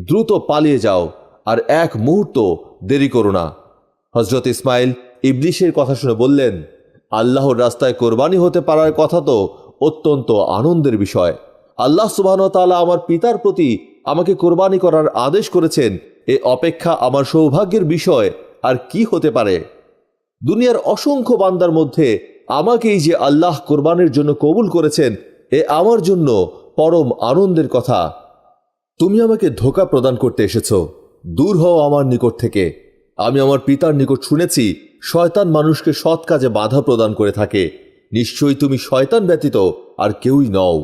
দ্রুত পালিয়ে যাও, আর এক মুহূর্ত দেরি করো না। হজরত ইসমাইল ইবলিশের কথা শুনে বললেন, আল্লাহর রাস্তায় কোরবানি হতে পারার কথা তো অত্যন্ত আনন্দের বিষয়। আল্লাহ সুবহানাহু ওয়া তাআলা আমার পিতার প্রতি আমাকে কোরবানি করার আদেশ করেছেন, এ অপেক্ষা আমার সৌভাগ্যের বিষয় আর কি হতে পারে। দুনিয়ার অসংখ্য বান্দার মধ্যে আমাকেই যে আল্লাহ কোরবানির জন্য কবুল করেছেন, এ আমার জন্য পরম আনন্দের কথা। তুমি আমাকে ধোঁকা প্রদান করতে এসেছো, দূর হও আমার নিকট থেকে। আমি আমার পিতার নিকট শুনেছি শয়তান মানুষকে সৎ কাজে বাধা প্রদান করে থাকে। নিশ্চয়ই তুমি শয়তান ব্যতীত আর কেউই নও।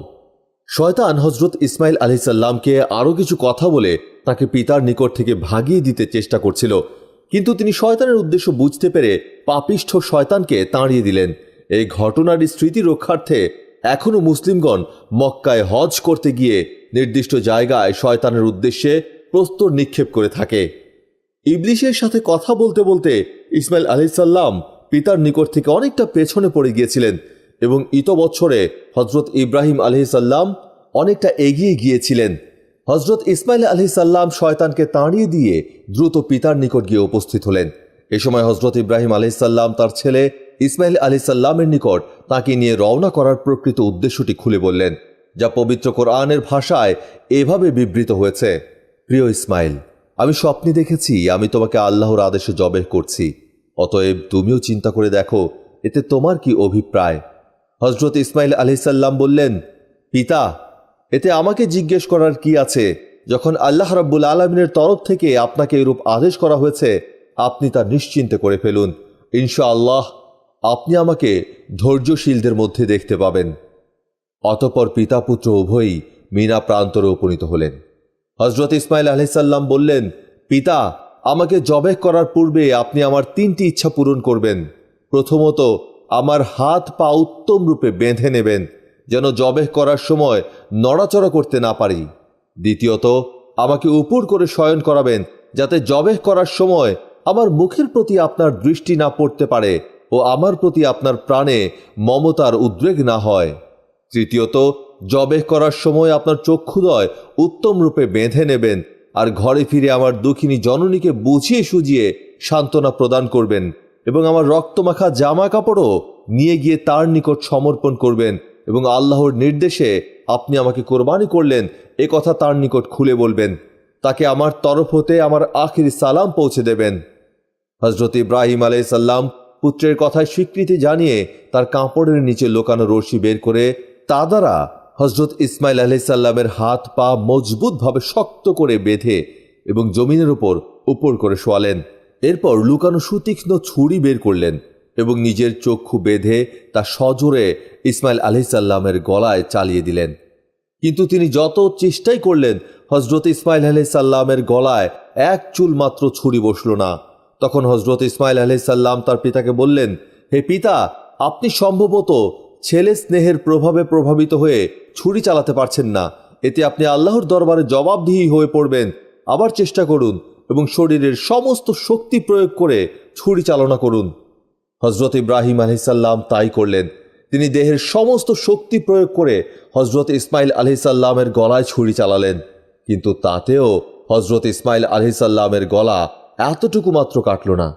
শয়তান হজরত ইসমাইল আলাইহিস সালামকে আরও কিছু কথা বলে তাকে পিতার নিকট থেকে ভাগিয়ে দিতে চেষ্টা করছিল, কিন্তু তিনি শয়তানের উদ্দেশ্য বুঝতে পেরে পাপিষ্ঠ শয়তানকে তাড়িয়ে দিলেন। এই ঘটনার স্মৃতি রক্ষার্থে এখনও মুসলিমগণ মক্কায় হজ করতে গিয়ে নির্দিষ্ট জায়গায় শয়তানের উদ্দেশ্যে প্রস্তর নিক্ষেপ করে থাকে। ইবলিশের সাথে কথা বলতে বলতে ইসমাইল আলাইহিস সালাম পিতার নিকট থেকে অনেকটা পেছনে পড়ে গিয়েছিলেন এবং ইতবৎসরে হজরত ইব্রাহিম আলাইহিস সালাম অনেকটা এগিয়ে গিয়েছিলেন। হজরত ইসমাইল আলাইহিস সালাম শয়তানকে তাড়িয়ে দিয়ে দ্রুত পিতার নিকট গিয়ে উপস্থিত হলেন। এ সময় হজরত ইব্রাহিম আলাইহিস সালাম তার ছেলে ইসমাইল আলাইহিস সালামের নিকট তাকে নিয়ে রওনা করার প্রকৃত উদ্দেশ্যটি খুলে বললেন, যা পবিত্র কোরআনের ভাষায় এভাবে বিবৃত হয়েছে, প্রিয় ইসমাইল, আমি স্বপ্নে দেখেছি আমি তোমাকে আল্লাহর আদেশে জবেহ করছি, অতএব তুমিও চিন্তা করে দেখো এতে তোমার কি অভিপ্রায়। হজরত ইসমাইল আলাইহিস সালাম বললেন, পিতা, এতে আমাকে জিজ্ঞেস করার কি আছে? যখন আল্লাহ রাব্বুল আলামিনের তরফ থেকে আপনাকে এরূপ আদেশ করা হয়েছে, আপনি তা নিশ্চিন্তে করে ফেলুন। ইনশাআল্লাহ আপনি আমাকে ধৈর্যশীলদের মধ্যে দেখতে পাবেন। অতঃপর পিতা পুত্র উভয়ই মিনা প্রান্তরে উপনীত হলেন। হজরত ইসমাইল আলাইহিস সালাম বললেন, পিতা, আমাকে জবেহ করার পূর্বে আপনি আমার 3টি ইচ্ছা পূরণ করবেন। প্রথমত, আমার হাত পা উত্তম রূপে বেঁধে নেবেন, যেন জবেহ করার সময় নড়াচড়া করতে না পারি। দ্বিতীয়ত, আমাকে উপর করে শয়ন করাবেন, যাতে জবেহ করার সময় আমার মুখের প্রতি আপনার দৃষ্টি না পড়তে পারে ও আমার প্রতি আপনার প্রাণে মমতার উদ্রেক না হয়। তৃতীয়ত, জবেহ করার সময় আপনার চক্ষুদয় উত্তম রূপে বেঁধে নেবেন আর ঘরে ফিরে আমার দুঃখিনী জননীকে বুঝিয়ে সুজিয়ে সান্ত্বনা প্রদান করবেন এবং আমার রক্তমাখা জামা কাপড়ও নিয়ে গিয়ে তার নিকট সমর্পণ করবেন এবং আল্লাহর নির্দেশে আপনি আমাকে কোরবানি করলেন এ কথা তার নিকট খুলে বলবেন। তাকে আমার তরফ হতে আমার আখিরি সালাম পৌঁছে দেবেন। হজরত ইব্রাহিম আলাইহিস সালাম পুত্রের কথায় স্বীকৃতি জানিয়ে তার কাপড়ের নিচে লুকানো রশি বের করে তা দ্বারা হজরত ইসমাইল আলাইহিস সালামের হাত পা মজবুতভাবে শক্ত করে বেঁধে এবং জমিনের উপর করে শোয়ালেন। এরপর লুকানো সুতীক্ষ্ণ ছুরি বের করলেন এবং নিজের চক্ষু বেঁধে তা সজোরে ইসমাইল আলাইহিস সালামের গলায় চালিয়ে দিলেন। কিন্তু তিনি যত চেষ্টাই করলেন, হজরত ইসমাইল আলাইহিস সালামের গলায় এক চুল মাত্র ছুরি বসল না। তখন হজরত ইসমাইল আলাইহিস সালাম তার পিতাকে বললেন, হে পিতা, আপনি সম্ভবত ছেলে স্নেহের প্রভাবে প্রভাবিত হয়ে ছুরি চালাতে পারছেন না। এতে আপনি আল্লাহর দরবারে জবাবদিহি হয়ে পড়বেন। আবার চেষ্টা করুন এবং শরীরের সমস্ত শক্তি প্রয়োগ করে ছুরি চালনা করুন। হজরত ইব্রাহিম আলাইহিস সালাম তাই করলেন। তিনি দেহের সমস্ত শক্তি প্রয়োগ করে হজরত ইসমাইল আলাইহিস সালামের গলায় ছুরি চালালেন, কিন্তু তাতেও হজরত ইসমাইল আলাইহিস সালামের গলা এতটুকু মাত্র কাটল না।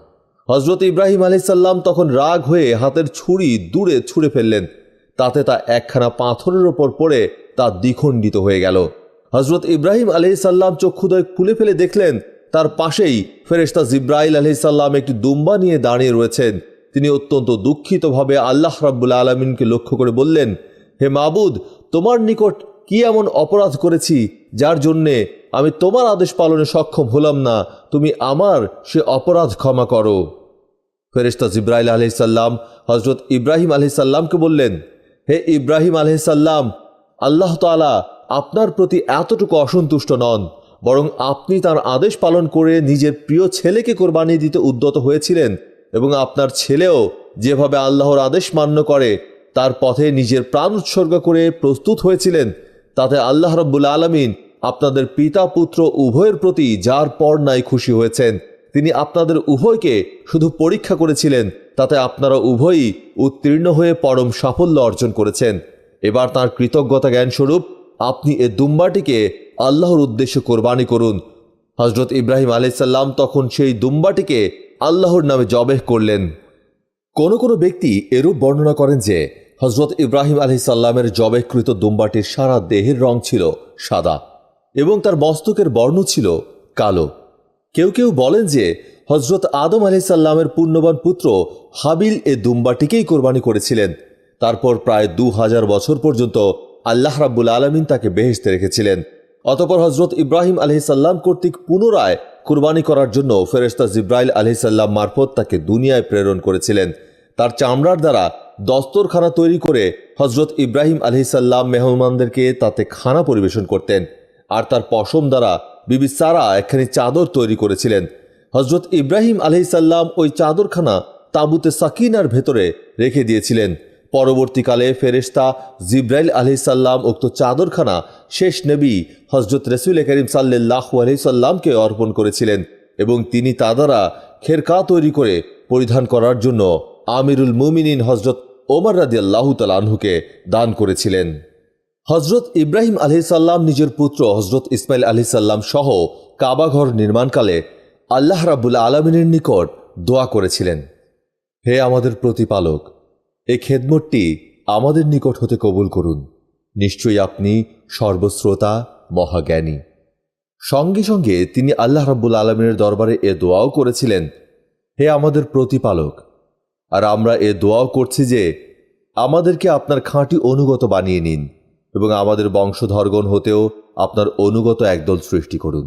হজরত ইব্রাহিম আলাইহিস সালাম তখন রাগ হয়ে হাতের ছুরি দূরে ছুঁড়ে ফেললেন। তাতে তা একখানা পাথরের ওপর পড়ে তা দ্বিখণ্ডিত হয়ে গেল। হজরত ইব্রাহিম আলাইহিস সালাম চক্ষুদয় খুলে ফেলে দেখলেন তার পাশেই ফেরেশতা জিব্রাইল আলাইহিস সালাম একটি দুম্বা নিয়ে দাঁড়িয়ে রয়েছেন। তিনি অত্যন্ত দুঃখিতভাবে আল্লাহ রাব্বুল আলামিনকে লক্ষ্য করে বললেন, হে মাবুদ, তোমার নিকট কি এমন অপরাধ করেছি যার জন্যে আমি তোমার আদেশ পালনে সক্ষম হলাম না? তুমি আমার সে অপরাধ ক্ষমা করো। ফেরেশতা জিব্রাইল আলাইহিস সালাম হজরত ইব্রাহিম আলাইহিস সালামকে বললেন, হে ইব্রাহিম আলাইহিস সালাম, আল্লাহ তাআলা আপনার প্রতি এতটুকু অসন্তুষ্ট নন, বরং আপনি তার আদেশ পালন করে নিজের প্রিয় ছেলেকে কোরবানি দিতে উদ্যত হয়েছিলেন এবং আপনার ছেলেও যেভাবে আল্লাহর আদেশ মান্য করে তার পথে নিজের প্রাণ উৎসর্গ করে প্রস্তুত হয়েছিলেন, তাতে আল্লাহ রাব্বুল আলামিন আপনাদের পিতা পুত্র উভয়ের প্রতি যার পর নাই খুশি হয়েছেন, তিনি আপনাদের উভয়কে শুধু পরীক্ষা করেছিলেন, তাতে আপনারা উভয়ই উত্তীর্ণ হয়ে পরম সাফল্য অর্জন করেছেন। এবার তার কৃতজ্ঞতা জ্ঞানস্বরূপ আপনি এ দুম্বাটিকে আল্লাহর উদ্দেশ্যে কোরবানি করুন। হজরত ইব্রাহিম আলাইহিস সালাম তখন সেই দুম্বাটিকে আল্লাহর নামে জবেহ করলেন। কোনো কোনো ব্যক্তি এরূপ বর্ণনা করেন যে হজরত ইব্রাহিম আলাইহিস সালামের জবেহকৃত দুম্বাটির সারা দেহের রং ছিল সাদা এবং তার মস্তকের বর্ণ ছিল কালো। কেউ কেউ বলেন যে হজরত আদম আলাইহিস সালামের পুণ্যবান পুত্র হাবিল এ দুম্বাটিকেই কোরবানি করেছিলেন। তারপর প্রায় 2000 বছর পর্যন্ত আল্লাহ রাব্বুল আলামিন তাকে বেহেশতে রেখেছিলেন। অতঃপর হজরত ইব্রাহিম আলাইহিস সালাম কর্তৃক পুনরায় কুরবানি করার জন্য ফেরেশতা জিব্রাইল আলাইহিস সালাম মারফত তাকে দুনিয়ায় প্রেরণ করেছিলেন। তার চামড়ার দ্বারা দস্তরখানা তৈরি করে হজরত ইব্রাহিম আলাইহিস সালাম মেহমানদেরকে তাতে খানা পরিবেশন করতেন। আর তার পশম দ্বারা বিবি সারা একখানি চাদর তৈরি করেছিলেন। হজরত ইব্রাহিম আলাইহিস সালাম ওই চাদরখানা তাবুতে সাকিনার ভেতরে রেখে দিয়েছিলেন। পরবর্তীকালে ফেরেশতা জিব্রাইল আলাইহিস সালাম উক্ত চাদরখানা শেষ নবী হজরত রাসূল করিম সাল্লাল্লাহু আলাইহি সাল্লামকে অর্পণ করেছিলেন এবং তিনি তা দ্বারা খেরকা তৈরি করে পরিধান করার জন্য আমিরুল মুমিনিন হজরত ওমর রাদিয়াল্লাহু তাআলা আনহুকে দান করেছিলেন। হজরত ইব্রাহিম আলাইহিস সালাম নিজের পুত্র হজরত ইসমাইল আলাইহিস সালাম সহ কাবাঘর নির্মাণকালে আল্লাহ রাব্বুল আলামিনের নিকট দোয়া করেছিলেন, হে আমাদের প্রতিপালক, এই খেদমতটি আমাদের নিকট হতে কবুল করুন। নিশ্চয়ই আপনি সর্বশ্রোতা, মহাজ্ঞানী। সঙ্গে সঙ্গে তিনি আল্লাহ রাব্বুল আলামিনের দরবারে এ দোয়াও করেছিলেন, হে আমাদের প্রতিপালক, আর আমরা এ দোয়াও করছি যে আমাদেরকে আপনার খাঁটি অনুগত বানিয়ে নিন এবং আমাদের বংশধরগণ হতেও আপনার অনুগত একদল সৃষ্টি করুন।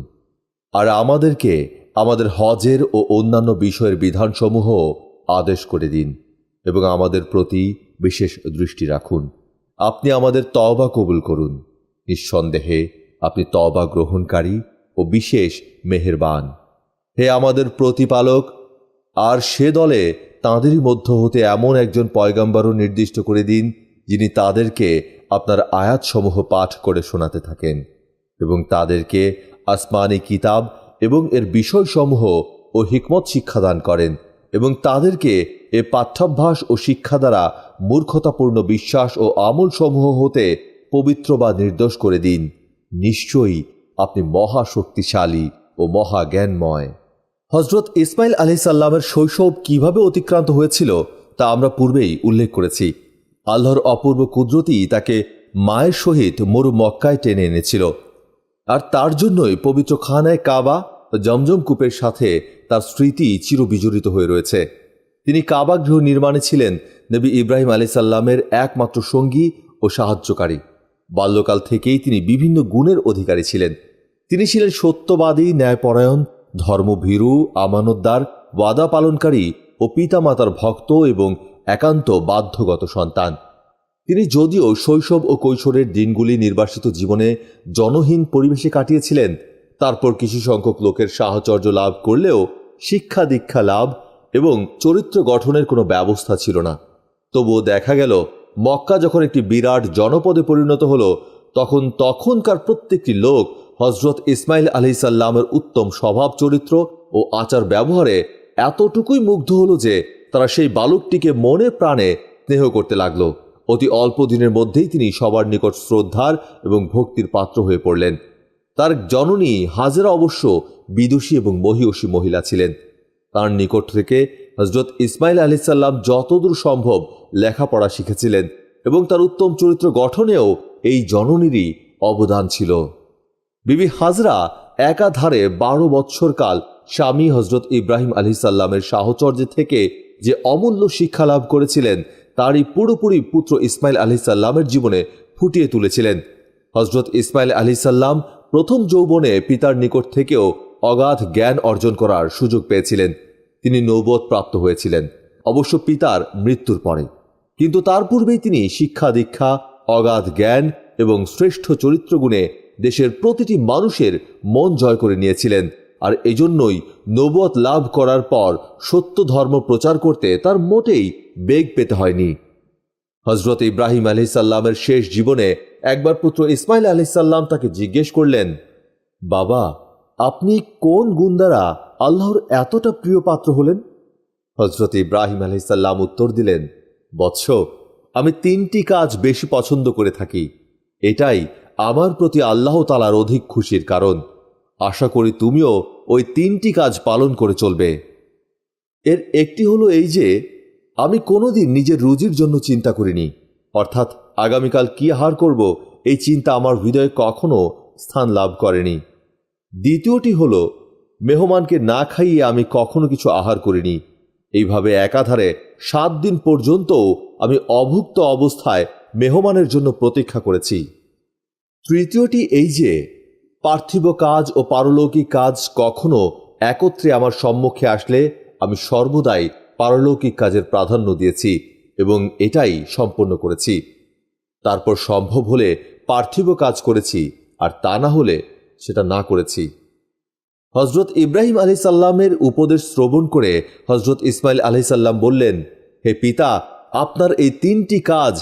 আর আমাদেরকে আমাদের হজের ও অন্যান্য বিষয়ের বিধানসমূহ আদেশ করে দিন এবং আমাদের প্রতি বিশেষ দৃষ্টি রাখুন। আপনি আমাদের তওবা কবুল করুন। নিঃসন্দেহে আপনি তওবা গ্রহণকারী ও বিশেষ মেহেরবান। হে আমাদের প্রতিপালক, আর সে দলে তাঁদেরই মধ্য হতে এমন একজন পয়গম্বরও নির্দিষ্ট করে দিন যিনি তাদেরকে আপনার আয়াতসমূহ পাঠ করে শোনাতে থাকেন এবং তাদেরকে আসমানি কিতাব এবং এর বিষয়সমূহ ও হিকমত শিক্ষাদান করেন এবং তাদেরকে এ পাঠ্যাভ্যাস ও শিক্ষা দ্বারা মূর্খতাপূর্ণ বিশ্বাস ও আমলসমূহ হতে পবিত্র বা নির্দোষ করে দিন। নিশ্চয়ই আপনি মহাশক্তিশালী ও মহাজ্ঞানময়। হজরত ইসমাইল আলাইহিস সালামের শৈশব কিভাবে অতিক্রান্ত হয়েছিল তা আমরা পূর্বেই উল্লেখ করেছি। আল্লাহর অপূর্ব কুদরতই তাকে মায়ের সহিত মরু মক্কায় টেনে এনেছিল, আর তার জন্যই পবিত্র খানায় কাবা ও জমজম কূপের সাথে তার স্মৃতি চিরবিজড়িত হয়ে রয়েছে। তিনি কাবা গৃহ নির্মাণে ছিলেন নবী ইব্রাহিম আলাইহিস সালামের একমাত্র সঙ্গী ও সাহায্যকারী। বাল্যকাল থেকেই তিনি বিভিন্ন গুণের অধিকারী ছিলেন। তিনি ছিলেন সত্যবাদী, ন্যায়পরায়ণ, ধর্মভীরু, আমানতদার, ওয়াদা পালনকারী ও পিতামাতার ভক্ত এবং একান্ত বাধ্যগত সন্তান। তিনি যদিও শৈশব ও কৈশোরের দিনগুলি নির্বাসিত জীবনে জনহীন পরিবেশে কাটিয়েছিলেন, তারপর কিছু সংখ্যক লোকের সাহচর্য লাভ করলেও শিক্ষা দীক্ষা লাভ এবং চরিত্র গঠনের কোনো ব্যবস্থা ছিল না। তবুও দেখা গেল মক্কা যখন একটি বিরাট জনপদে পরিণত হল, তখনকার প্রত্যেকটি লোক হজরত ইসমাইল আলাইহিস সালামের উত্তম স্বভাব চরিত্র ও আচার ব্যবহারে এতটুকুই মুগ্ধ হল যে তারা সেই বালকটিকে মনে প্রাণে স্নেহ করতে লাগল। অতি অল্প দিনের মধ্যেই তিনি সবার নিকট শ্রদ্ধার এবং ভক্তির পাত্র হয়ে পড়লেন। তার জননী হাজেরা অবশ্য বিদুষী এবং মহীয়সী মহিলা ছিলেন। তার নিকট থেকে হজরত ইসমাইল আলাইহিস সালাম যতদূর সম্ভব লেখাপড়া শিখেছিলেন এবং তার উত্তম চরিত্র গঠনেও এই জননীরই অবদান ছিল। বিবি হাজরা একাধারে 12 বৎসর কাল স্বামী হজরত ইব্রাহিম আলাইহিস সালামের সাহচর্যে থেকে যে অমূল্য শিক্ষা লাভ করেছিলেন তারই পুরোপুরি পুত্র ইসমাইল আলাইহিস সালামের জীবনে ফুটিয়ে তুলেছিলেন। হজরত ইসমাইল আলাইহিস সালাম প্রথম যৌবনে পিতার নিকট থেকেও অগাধ জ্ঞান অর্জন করার সুযোগ পেয়েছিলেন। তিনি নবুয়ত প্রাপ্ত হয়েছিলেন অবশ্য পিতার মৃত্যুর পরে, কিন্তু তার পূর্বেই তিনি শিক্ষা দীক্ষা, অগাধ জ্ঞান এবং শ্রেষ্ঠ চরিত্রগুণে দেশের প্রতিটি মানুষের মন জয় করে নিয়েছিলেন। আর এজন্যই নবুয়ত লাভ করার পর সত্য ধর্ম প্রচার করতে তার মোটেই বেগ পেতে হয়নি। হজরত ইব্রাহিম আলাইহিসসালামের শেষ জীবনে একবার পুত্র ইসমাইল আলাইহিসসালাম তাকে জিজ্ঞেস করলেন, বাবা, আপনি কোন গুণ দ্বারা আল্লাহর এতটা প্রিয় পাত্র হলেন? হজরত ইব্রাহিম আলাইহিসসালাম উত্তর দিলেন, বৎস, আমি 3টি কাজ বেশি পছন্দ করে থাকি। এটাই আমার প্রতি আল্লাহ তাআলার অধিক খুশির কারণ। আশা করি তুমিও ওই 3টি কাজ পালন করে চলবে। এর একটি হলো এই যে আমি কোনোদিন নিজের রুজির জন্য চিন্তা করিনি, অর্থাৎ আগামীকাল কি আহার করব এই চিন্তা আমার হৃদয়ে কখনো স্থান লাভ করেনি। দ্বিতীয়টি হলো মেহমানকে না খাইয়ে আমি কখনো কিছু আহার করিনি। এইভাবে একাধারে 7 দিন পর্যন্ত আমি অভুক্ত অবস্থায় মেহমানের জন্য প্রতীক্ষা করেছি। তৃতীয়টি এই যে পার্থিব কাজ ও পারলৌকিক কাজ কখনো একত্রে আমার সম্মুখে আসলে আমি সর্বদাই পারলৌকিক কাজের প্রাধান্য দিয়েছি এবং এটাই সম্পন্ন করেছি। তারপর সম্ভব হলে পার্থিব কাজ করেছি, আর তা না হলে সেটা না করেছি। হজরত ইব্রাহিম আলাইহিসসালামের উপদেশ শ্রবণ করে হজরত ইসমাইল আলাইহিসসালাম বললেন, হে পিতা, আপনার এই 3টি কাজ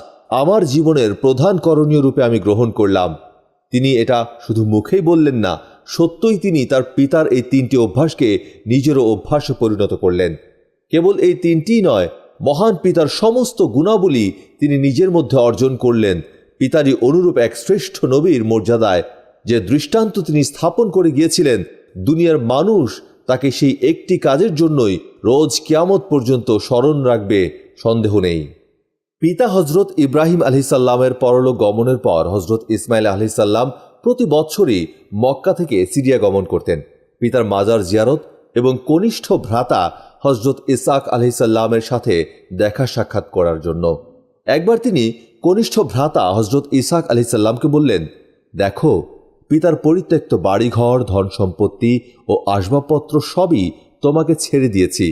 আমার জীবনের প্রধান করণীয় রূপে আমি গ্রহণ করলাম। তিনি এটা শুধু মুখেই বললেন না, সত্যই তিনি তার পিতার এই 3টি অভ্যাসকে নিজেরও অভ্যাসে পরিণত করলেন। কেবল এই 3টিই নয়, মহান পিতার সমস্ত গুণাবলী তিনি নিজের মধ্যে অর্জন করলেন। পিতারই অনুরূপ এক শ্রেষ্ঠ নবীর মর্যাদায় যে দৃষ্টান্ত তিনি স্থাপন করে গিয়েছিলেন, দুনিয়ার মানুষ তাকে সেই একটি কাজের জন্যই রোজ কিয়ামত পর্যন্ত স্মরণ রাখবে, সন্দেহ নেই। পিতা হজরত ইব্রাহিম আলাইহিসসালামের পরলোক গমনের পর হজরত ইসমাইল আলাইহিসসালাম প্রতি বছরই মক্কা থেকে সিরিয়া গমন করতেন পিতার মাজার জিয়ারত এবং কনিষ্ঠ ভ্রাতা হজরত ইসহাক আলাইহিসসালামের সাথে দেখা সাক্ষাৎ করার জন্য। একবার তিনি কনিষ্ঠ ভ্রাতা হজরত ইসহাক আলাইহিসসালামকে বললেন, দেখো, পিতার পরিত্যক্ত বাড়িঘর, ধন সম্পত্তি ও আসবাবপত্র সবই তোমাকে ছেড়ে দিয়েছি।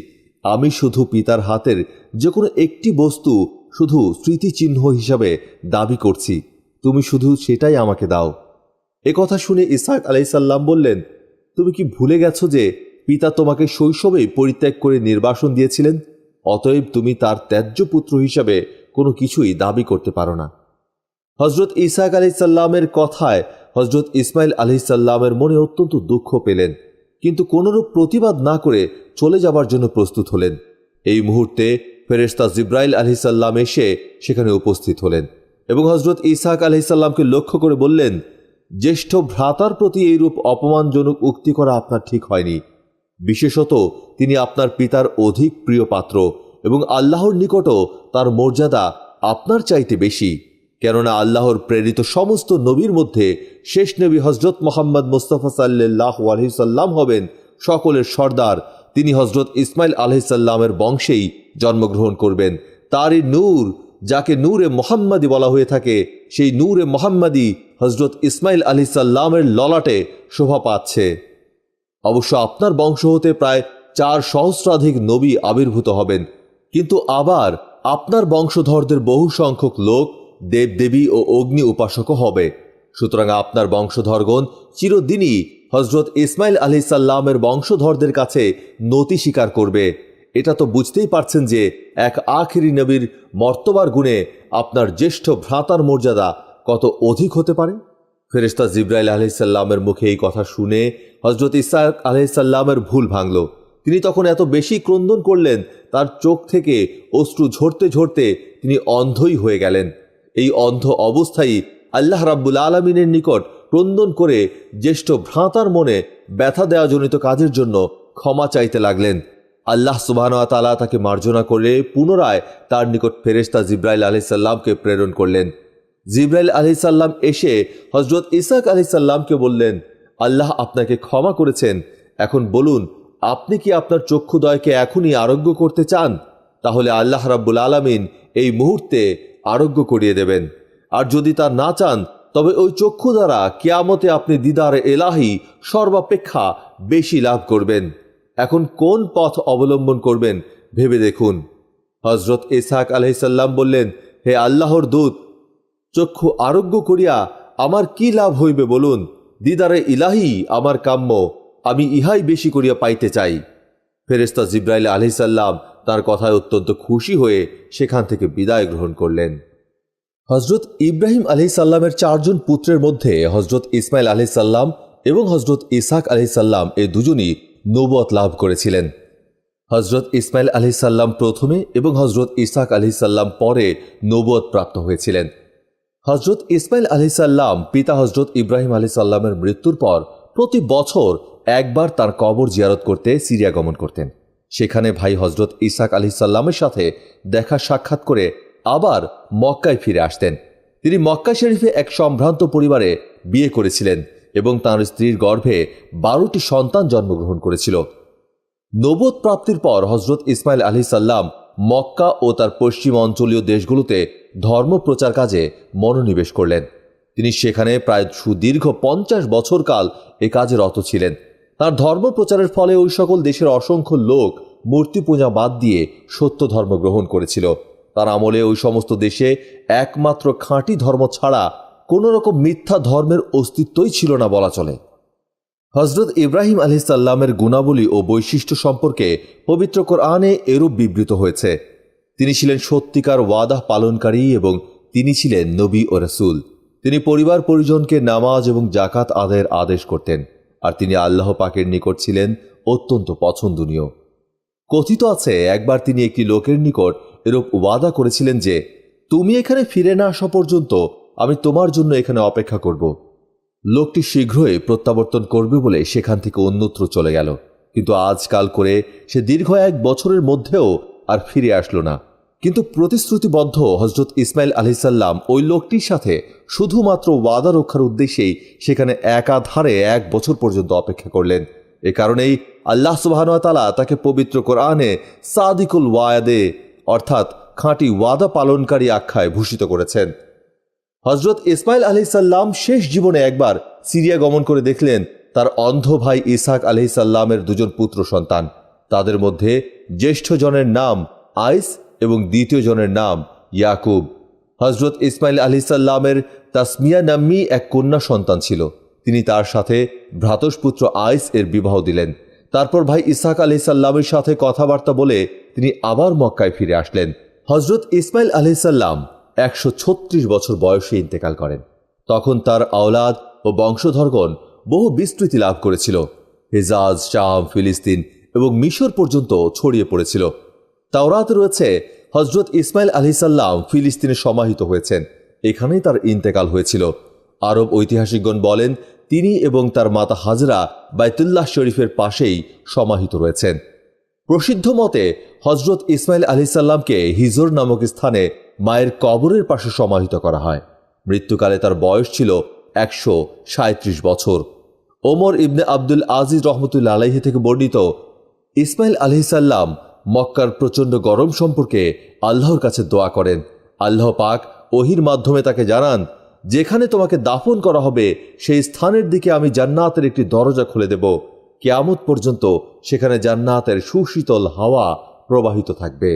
আমি শুধু পিতার হাতের যে কোনো একটি বস্তু শুধু স্মৃতিচিহ্ন হিসাবে দাবি করছি, তুমি শুধু সেটাই আমাকে দাও। এ কথা শুনে ইসহাক আলাইহিসসালাম বললেন, তুমি কি ভুলে গেছো যে পিতা তোমাকে শৈশবেই পরিত্যাগ করে নির্বাসন দিয়েছিলেন? অতএব তুমি তার ত্যায্য পুত্র হিসাবে কোনো কিছুই দাবি করতে পারো না। হজরত ইসহাক আলাইহিসসালামের কথায় হজরত ইসমাইল আলাইহিসসালামের মনে অত্যন্ত দুঃখ পেলেন, কিন্তু কোনরূপ প্রতিবাদ না করে চলে যাবার জন্য প্রস্তুত হলেন। এই মুহূর্তে ফেরেশতা জিব্রাইল আলাইহিসসালাম এসে সেখানে উপস্থিত হলেন এবং হজরত ইসহাক আলাইহিসসালামকে লক্ষ্য করে বললেন, জ্যেষ্ঠ ভ্রাতার প্রতি এইরূপ অপমানজনক উক্তি করা আপনার ঠিক হয়নি। বিশেষত তিনি আপনার পিতার অধিক প্রিয় পাত্র এবং আল্লাহর নিকটও তার মর্যাদা আপনার চাইতে বেশি। কেননা আল্লাহর প্রেরিত সমস্ত নবীর মধ্যে শেষ নবী হজরত মোহাম্মদ মুস্তাফা সাল্লাল্লাহু আলাইহি সাল্লাম হবেন সকলের সর্দার। তিনি হজরত ইসমাইল আলাইহিসসালামের বংশেই জন্মগ্রহণ করবেন। তারই নূর, যাকে নূরে মোহাম্মদী বলা হয়ে থাকে, সেই নূরে মোহাম্মদী হজরত ইসমাইল আলাইহিসসালামের ললাটে শোভা পাচ্ছে। অবশ্য আপনার বংশ হতে প্রায় 4 সহস্রাধিক নবী আবির্ভূত হবেন, কিন্তু আবার আপনার বংশধরদের বহু সংখ্যক লোক দেবদেবী ও অগ্নি উপাসকও হবে। সুতরাং আপনার বংশধরগণ চিরদিনই হজরত ইসমাইল আলাইহিসসালামের বংশধরদের কাছে নতি স্বীকার করবে। এটা তো বুঝতেই পারছেন যে এক আখিরি নবীর মর্তবার গুণে আপনার জ্যেষ্ঠ ভ্রাতার মর্যাদা কত অধিক হতে পারে। ফেরেশতা জিব্রাইল আলাইহিসসালামের মুখে এই কথা শুনে হজরত ইসহাক আলাইহিসসালামের ভুল ভাঙল। তিনি তখন এত বেশি ক্রন্দন করলেন, তার চোখ থেকে অশ্রু ঝরতে ঝরতে তিনি অন্ধই হয়ে গেলেন। এই অন্ধ অবস্থায় আল্লাহ রাব্বুল আলামিনের নিকট ক্রন্দন করে জ্যেষ্ঠ ভ্রাতার মনে ব্যথা দেওয়াজনিত কাজের জন্য ক্ষমা চাইতে লাগলেন। আল্লাহ সুবহানাহু ওয়া তাআলা তাকে মার্জনা করে পুনরায় তার নিকট ফেরেশতা জিব্রাইল আলাইহিসসালামকে প্রেরণ করলেন। জিব্রাইল আলাইহিসসালাম এসে হজরত ইসহাক আলাইহিসসালামকে বললেন, আল্লাহ আপনাকে ক্ষমা করেছেন। এখন বলুন, আপনি কি আপনার চক্ষুদয়কে এখনই আরোগ্য করতে চান? তাহলে আল্লাহ রাব্বুল আলামিন এই মুহূর্তে আরোগ্য করিয়ে দেবেন। আর যদি তা না চান, তবে ওই চক্ষু দ্বারা কিয়ামতে আপনি দিদার এলাহি সর্বাপেক্ষা বেশি লাভ করবেন। এখন কোন পথ অবলম্বন করবেন ভেবে দেখুন। হজরত ইসহাক আলাইহিসসালাম বললেন, হে আল্লাহর দূত, চক্ষু আরোগ্য করিয়া আমার কি লাভ হইবে বলুন? দিদারে ইলাহি আমার কাম্য, আমি ইহাই বেশি করিয়া পাইতে চাই। ফেরেশতা জিব্রাইল আলাইহিসসালাম তার কথায় অত্যন্ত খুশি হয়ে সেখান থেকে বিদায় গ্রহণ করলেন। হজরত ইব্রাহিম আলাইহিসসাল্লামের 4 জন পুত্রের মধ্যে হজরত ইসমাইল আলাইহিসসাল্লাম এবং হজরত ইসহাক আলাইহিসসাল্লাম এই দুজনই নবুয়ত লাভ করেছিলেন। হজরত ইসমাইল আলাইহিসসাল্লাম প্রথমে এবং হজরত ইসহাক আলাইহিসসাল্লাম পরে নবুয়ত প্রাপ্ত হয়েছিলেন। হজরত ইসমাইল আলাইহিসসাল্লাম পিতা হজরত ইব্রাহিম আলাইহিসসাল্লামের মৃত্যুর পর প্রতি বছর একবার তার কবর জিয়ারত করতে সিরিয়া গমন করতেন। সেখানে ভাই হজরত ইসহাক আলাইহিসসাল্লামের সাথে দেখা সাক্ষাৎ করে আবার মক্কায় ফিরে আসতেন। তিনি মক্কা শরীফে এক সম্ভ্রান্ত পরিবারে বিয়ে করেছিলেন এবং তাঁর স্ত্রীর গর্ভে 12টি সন্তান জন্মগ্রহণ করেছিল। নবুয়ত প্রাপ্তির পর হজরত ইসমাইল আলাইহিসসাল্লাম মক্কা ও তার পশ্চিম অঞ্চলীয় দেশগুলোতে ধর্ম প্রচার কাজে মনোনিবেশ করলেন। তিনি সেখানে প্রায় সুদীর্ঘ 50 বছর কাল এ কাজে রত ছিলেন। তার ধর্ম প্রচারের ফলে ওই সকল দেশের অসংখ্য লোক মূর্তি পূজা বাদ দিয়ে সত্য ধর্ম গ্রহণ করেছিল। তার আমলে ওই সমস্ত দেশে একমাত্র খাঁটি ধর্ম ছাড়া কোনো রকম মিথ্যা ধর্মের অস্তিত্বই ছিল না বলা চলে। হজরত ইব্রাহিম আলাইহিসসাল্লামের গুণাবলী ও বৈশিষ্ট্য সম্পর্কে পবিত্র কোরআনে এরূপ বিবৃত হয়েছে, তিনি ছিলেন সত্যিকার ওয়াদা পালনকারী এবং তিনি ছিলেন নবী ও রাসূল। তিনি পরিবার পরিজনকে নামাজ এবং জাকাত আদায়ের আদেশ করতেন, আর তিনি আল্লাহ পাকের নিকট ছিলেন অত্যন্ত পছন্দনীয়। কথিত আছে একবার তিনি একটি লোকের নিকট এরূপ ওয়াদা করেছিলেন যে, তুমি এখানে ফিরে না আসা পর্যন্ত আমি তোমার জন্য এখানে অপেক্ষা করব। লোকটি শীঘ্রই প্রত্যাবর্তন করবে বলে সেখান থেকে অন্যত্র চলে গেল, কিন্তু আজকাল করে সে দীর্ঘ 1 বছরের মধ্যেও আর ফিরে আসলো না। কিন্তু প্রতিশ্রুতিবদ্ধ হজরত ইসমাইল আলাইহিসসাল্লাম ওই লোকটির সাথে শুধুমাত্র ওয়াদা রক্ষার উদ্দেশ্যেই সেখানে একাধারে 1 বছর পর্যন্ত অপেক্ষা করলেন। এ কারণেই আল্লাহ সুবহানাহু ওয়া তাআলা তাকে পবিত্র কোরআনে সাদিকুল ওয়াদে অর্থাৎ খাঁটি ওয়াদা পালনকারী আখ্যায় ভূষিত করেছেন। হজরত ইসমাইল আলাইহিসসাল্লাম শেষ জীবনে একবার সিরিয়া গমন করে দেখলেন তার অন্ধ ভাই ইসহাক আলাইহিসসাল্লামের 2 জন পুত্র সন্তান। তাদের মধ্যে জ্যেষ্ঠ জনের নাম আইস এবং দ্বিতীয় জনের নাম ইয়াকুব। হজরত ইসমাইল আলাইহিসসাল্লামের তাসমিয়া নাম্নী এক কন্যা সন্তান ছিল। তিনি তার সাথে ভ্রাতুষ্পুত্র আইস এর বিবাহ দিলেন। তারপর ভাই ইসহাক আলাইহিসসাল্লামের সাথে কথাবার্তা বলে তিনি আবার মক্কায় ফিরে আসলেন। হজরত ইসমাইল আলাইহিসসাল্লাম 136 বছর বয়সে ইন্তেকাল করেন। তখন তার আওলাদ ও বংশধরগণ বহু বিস্তৃতি লাভ করেছিল। হিজাজ, শাম, ফিলিস্তিন এবং মিশর পর্যন্ত ছড়িয়ে পড়েছিল। তাওরাতে রয়েছে হজরত ইসমাইল আলাইহিসসাল্লাম ফিলিস্তিনে সমাহিত হয়েছেন, এখানেই তার ইন্তেকাল হয়েছিল। আরব ঐতিহাসিকগণ বলেন তিনি এবং তার মাতা হাজরা বাইতুল্লাহ শরীফের পাশেই সমাহিত রয়েছেন। প্রসিদ্ধ মতে হজরত ইসমাইল আলাইহিসসাল্লামকে হিজর নামক স্থানে মায়ের কবরের পাশে সমাহিত করা হয়। মৃত্যুকালে তার বয়স ছিল 137 বছর। ওমর ইবনে আব্দুল আজিজ রহমতুল্লাহ আলাইহি থেকে বর্ণিত, ইসমাইল আলাইহিসসাল্লাম মক্কার প্রচণ্ড গরম সম্পর্কে আল্লাহর কাছে দোয়া করেন। আল্লাহ পাক ওহির মাধ্যমে তাকে জানান, যেখানে তোমাকে দাফন করা হবে সেই স্থানের দিকে আমি জান্নাতের একটি দরজা খুলে দেব। কিয়ামত পর্যন্ত সেখানে জান্নাতের সুশীতল হাওয়া প্রবাহিত থাকবে।